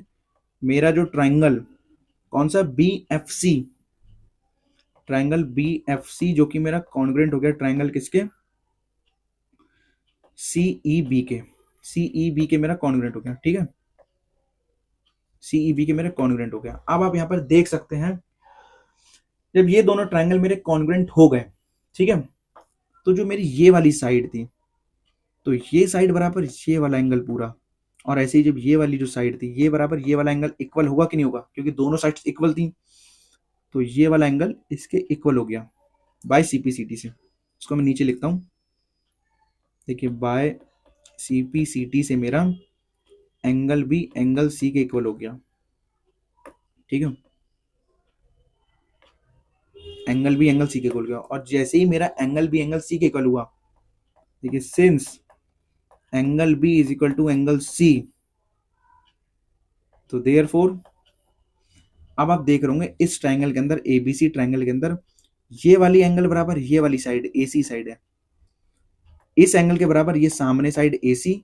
मेरा जो ट्राइंगल कौन सा, BFC, ट्राइंगल BFC जो कि मेरा कॉन्ग्रुएंट हो गया ट्राइंगल किसके, CEB के, CEB के मेरा कॉन्ग्रुएंट हो गया, ठीक है। CEB के मेरे कॉन्ग्रुएंट हो गया। अब आप यहाँ पर देख सकते हैं जब ये दोनों ट्राइंगल मेरे कॉन्ग्रुएंट हो गए, ठीक है, तो जो मेरी ये वाली साइड थी, तो ये साइड बराबर ये वाला एंगल पूरा, और ऐसे ही जब ये वाली जो साइड थी ये बराबर ये वाला एंगल इक्वल होगा कि नहीं होगा, क्योंकि दोनों साइड्स इक्वल थी, तो ये वाला एंगल इसके इक्वल हो गया बाय CPCT से। इसको मैं नीचे लिखता हूं, देखिए बाय CPCT से मेरा एंगल भी एंगल C के इक्वल हो गया, ठीक है, एंगल भी एंगल C के इक्वल हो गया। और जैसे ही मेरा एंगल भी एंगल C के इक्वल हुआ, देखिए since angle B is equal to angle C, तो देयरफॉर अब आप देख रहे होंगे इस ट्राइंगल के अंदर, ABC ट्राइंगल के अंदर, ये वाली एंगल बराबर ये वाली साइड AC साइड है, इस एंगल के बराबर ये सामने साइड AC,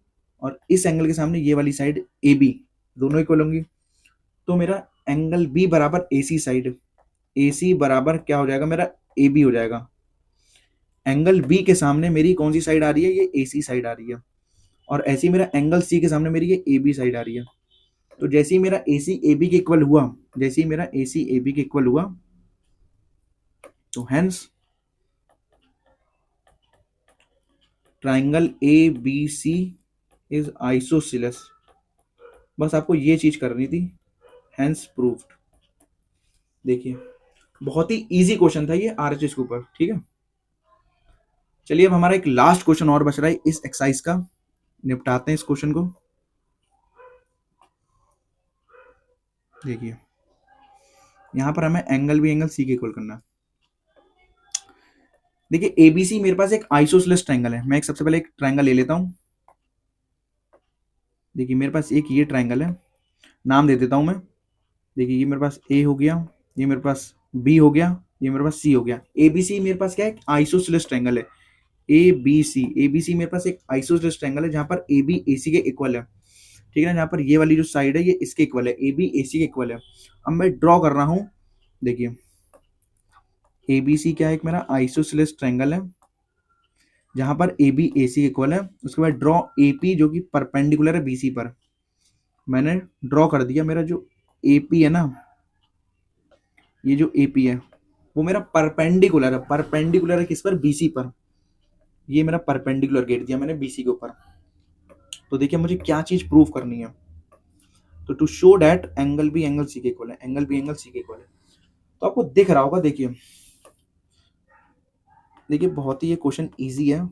और इस एंगल के सामने ये वाली साइड AB, दोनों इक्वल होंगी। तो मेरा एंगल B बराबर AC साइड, AC बराबर क्या हो जाएगा मेरा, AB हो जाएगा। एंगल B के सामने मेरी कौन सी साइड आ रही है, ये AC साइड आ रही है, और ऐसे ही मेरा एंगल C के सामने मेरी ये AB साइड आ रही है। तो जैसे ही मेरा AC AB के इक्वल हुआ, जैसे ही मेरा AC AB के इक्वल हुआ, तो hence triangle ABC is isosceles. बस आपको ये चीज करनी थी, हेंस प्रूव्ड। देखिए बहुत ही इजी क्वेश्चन था ये RHS के ऊपर, ठीक है। चलिए अब हमारा एक लास्ट क्वेश्चन और बच रहा है इस एक्सरसाइज का, निपटाते हैं इस क्वेश्चन को। देखिए यहां पर हमें एंगल भी एंगल C के इक्वल करना है। देखिए ABC मेरे पास एक आइसोसेलेस ट्राइंगल है, मैं एक सबसे पहले एक ट्राइंगल ले लेता हूं। देखिए मेरे पास एक ये ट्राइंगल है, नाम दे देता हूं मैं। देखिए ये मेरे पास A हो गया, ये मेरे पास B हो गया, ये मेरे पास C हो गया। ABC मेरे पास क्या है, आइसोसेलेस ट्राइंगल है, ABC मेरे पास एक आइसोसेलेस ट्राइंगल है जहां पर AB AC के इक्वल है, ठीक है ना। जहां पर ये वाली जो साइड है ये इसके इक्वल है, AB AC के इक्वल है। अब मैं ड्रॉ कर रहा हूं, देखिए ABC क्या है, एक मेरा आइसोसेलेस ट्राइंगल है जहां पर AB AC के इक्वल है। उसके बाद ड्रॉ AP जो कि परपेंडिकुलर है BC पर, मैंने ड्रॉ कर दिया। मेरा जो AP है ना, ये जो AP है वो मेरा परपेंडिकुलर है किस पर, BC पर। ये मेरा परपेंडिकुलर गेट दिया मैंने BC के ऊपर। तो देखिए मुझे क्या चीज प्रूव करनी है, तो टू शो दैट एंगल भी एंगल C के इक्वल है, एंगल भी एंगल C के इक्वल है। तो आपको दिख रहा होगा, देखिए देखिए बहुत ही ये क्वेश्चन इजी है,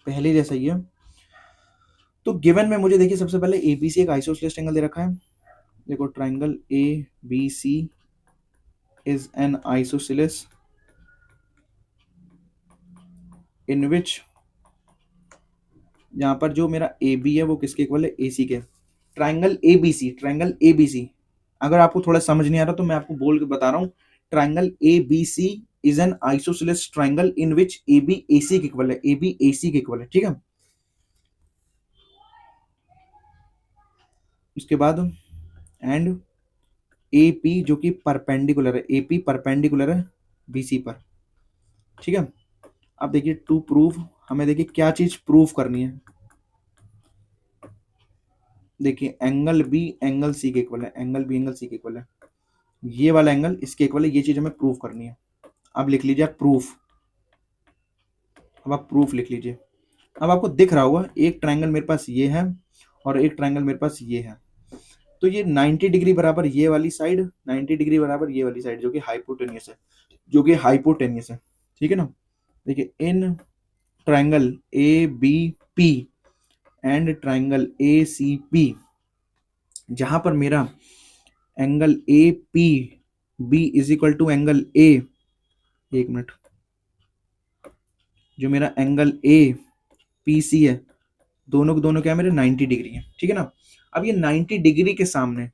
पहले जैसा ही है। तो गिवन में मुझे देखिए सबसे पहले एबीसी एक आइसोसेलेस ट्रायंगल दे रखा है। देखो triangle A B C is an isosceles in which, यहाँ पर जो मेरा ए बी है वो किसके इक्वल है, ए सी के। ट्राइंगल ए बी सी, अगर आपको थोड़ा समझ नहीं आ रहा तो मैं आपको बोल के बता रहा हूँ। Triangle A B C is an isosceles triangle in which A B A C के इक्वल है, ए बी ए सी के इक्वल है, ठीक है। उसके बाद एंड ए पी जो कि परपेंडिकुलर है, ए पी परपेंडिकुलर है बी सी पर, ठीक है। अब देखिए टू प्रूव, हमें देखिए क्या चीज प्रूव करनी है। देखिए एंगल बी एंगल सी के इक्वल है, एंगल बी एंगल सी के इक्वल है, ये वाला एंगल इसके इक्वल है, ये चीज हमें प्रूव करनी है। अब लिख लीजिए प्रूफ, अब आप प्रूफ लिख लीजिए। अब आपको दिख रहा होगा एक ट्रायंगल मेरे पास ये है और एक ट्रायंगल मेरे पास ये है, तो ये 90 डिग्री बराबर ये वाली साइड, 90 डिग्री बराबर ये वाली साइड जो कि हाइपोटेनियस है, जो कि हाइपोटेनियस है, ठीक है ना। देखिए in triangle A B P and triangle A C P, जहां पर मेरा angle A P B is equal to angle A, एक मिनट, जो मेरा एंगल ए पी सी है, दोनों के दोनों क्या मेरे 90 डिग्री है, ठीक है ना। अब ये 90 डिग्री के सामने,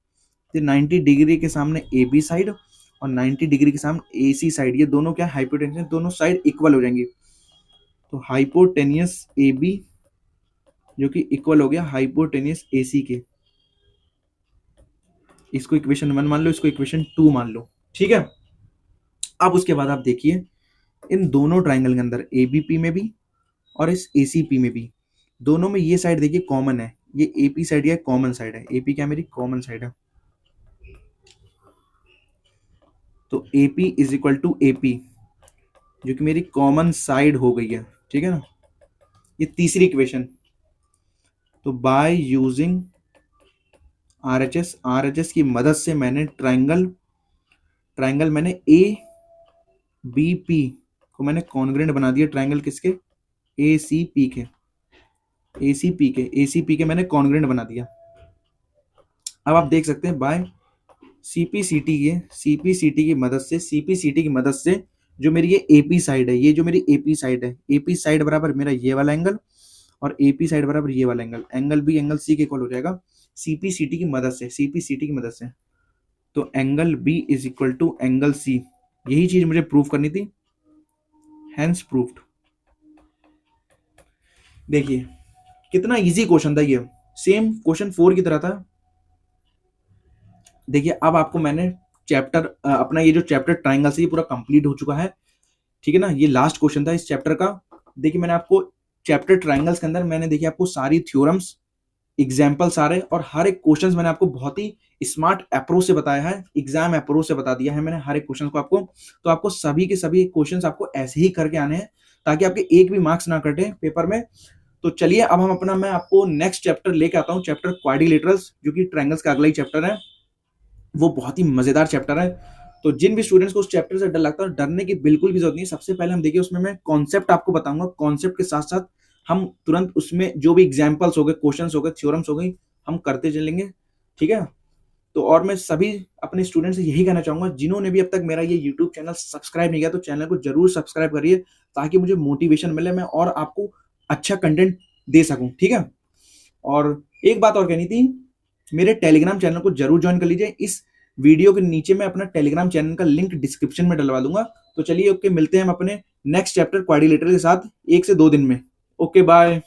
ये 90 डिग्री के सामने ए बी साइड और 90 डिग्री के सामने ए सी साइड, ये दोनों क्या हाइपोटेनियस, दोनों साइड इक्वल हो जाएंगी। तो हाइपोटेनियस ए बी जो कि इक्वल हो गया हाइपोटेनियस ए सी के, इसको इक्वेशन 1 मान लो, इसको इक्वेशन 2 मान लो, ठीक है। अब उसके बाद आप देखिए इन दोनों ट्राइंगल के अंदर एबीपी में भी और इस एसीपी में भी, दोनों में ये साइड देखिए कॉमन है, ये एपी साइड या कॉमन साइड है, एपी क्या मेरी कॉमन साइड है, तो AP is equal to AP जो कि मेरी कॉमन साइड हो गई है, ठीक है ना। ये तीसरी इक्वेशन, तो बाय यूजिंग आरएचएस की मदद से मैंने ट्राइंगल मैंने ए बी पी को मैंने कॉन्ग्रेंट बना दिया ट्राइंगल किसके, ए सी पी के मैंने कॉन्ग्रेंट बना दिया। अब आप देख सकते हैं बाय सीपीसीटी की मदद से जो मेरी ये एपी साइड है, ये जो मेरी एपी साइड है, एपी साइड बराबर मेरा ये वाला एंगल और एपी साइड बराबर ये वाला angle, angle B angle C के इक्वल हो जाएगा सीपीसीटी की मदद से। तो angle B is equal to angle C, यही चीज मुझे प्रूव करनी थी, हैंस प्रूव्ड। देखिए कितना इजी क्वेश्चन था ये, सेम क्वेश्चन 4 की तरह था। देखिए अब आपको मैंने चैप्टर अपना ये जो चैप्टर ट्राइंगल से ये पूरा कंप्लीट हो चुका है, ठीक है ना। ये लास्ट क्वेश्चन था इस चैप्टर का। देखिए मैंने आपको चैप्टर ट्राइंगल्स के अंदर मैंने देखिए आपको सारी थ्योरम्स, एग्जाम्पल सारे और हर एक क्वेश्चन मैंने आपको बहुत ही स्मार्ट अप्रोच से बताया है, एग्जाम अप्रोच से बता दिया है मैंने हर एक क्वेश्चन को आपको। तो आपको सभी के सभी क्वेश्चन आपको ऐसे ही करके आने हैं ताकि आपके एक भी मार्क्स ना कटे पेपर में। तो चलिए अब हम अपना, मैं आपको नेक्स्ट चैप्टर लेके आता हूँ, चैप्टर क्वाड्रिलेटरल्स, जो कि ट्राइंगल्स का अगला ही चैप्टर है, वो बहुत ही मजेदार चैप्टर है। तो जिन भी स्टूडेंट्स को उस चैप्टर से डर लगता है, डरने की बिल्कुल भी जरूरत नहीं है। सबसे पहले हम देखिए उसमें मैं कॉन्सेप्ट आपको बताऊंगा, कॉन्सेप्ट के साथ साथ हम तुरंत उसमें जो भी एग्जाम्पल्स हो गए, क्वेश्चंस हो गए, थ्योरम्स हो गई, हम करते चलेंगे, ठीक है। तो और मैं सभी अपने स्टूडेंट्स से यही कहना चाहूंगा, जिन्होंने भी अब तक मेरा ये यूट्यूब चैनल सब्सक्राइब नहीं किया तो चैनल को जरूर सब्सक्राइब करिए, ताकि मुझे मोटिवेशन मिले, मैं और आपको अच्छा कंटेंट दे सकूं, ठीक है। और एक बात और कहनी थी, मेरे टेलीग्राम चैनल को जरूर ज्वाइन कर लीजिए। इस वीडियो के नीचे मैं अपना टेलीग्राम चैनल का लिंक डिस्क्रिप्शन में डलवा दूंगा। तो चलिए ओके, मिलते हैं हम अपने नेक्स्ट चैप्टर क्वाड्रिलेटरल के साथ 1 से 2 दिन में। Okay bye.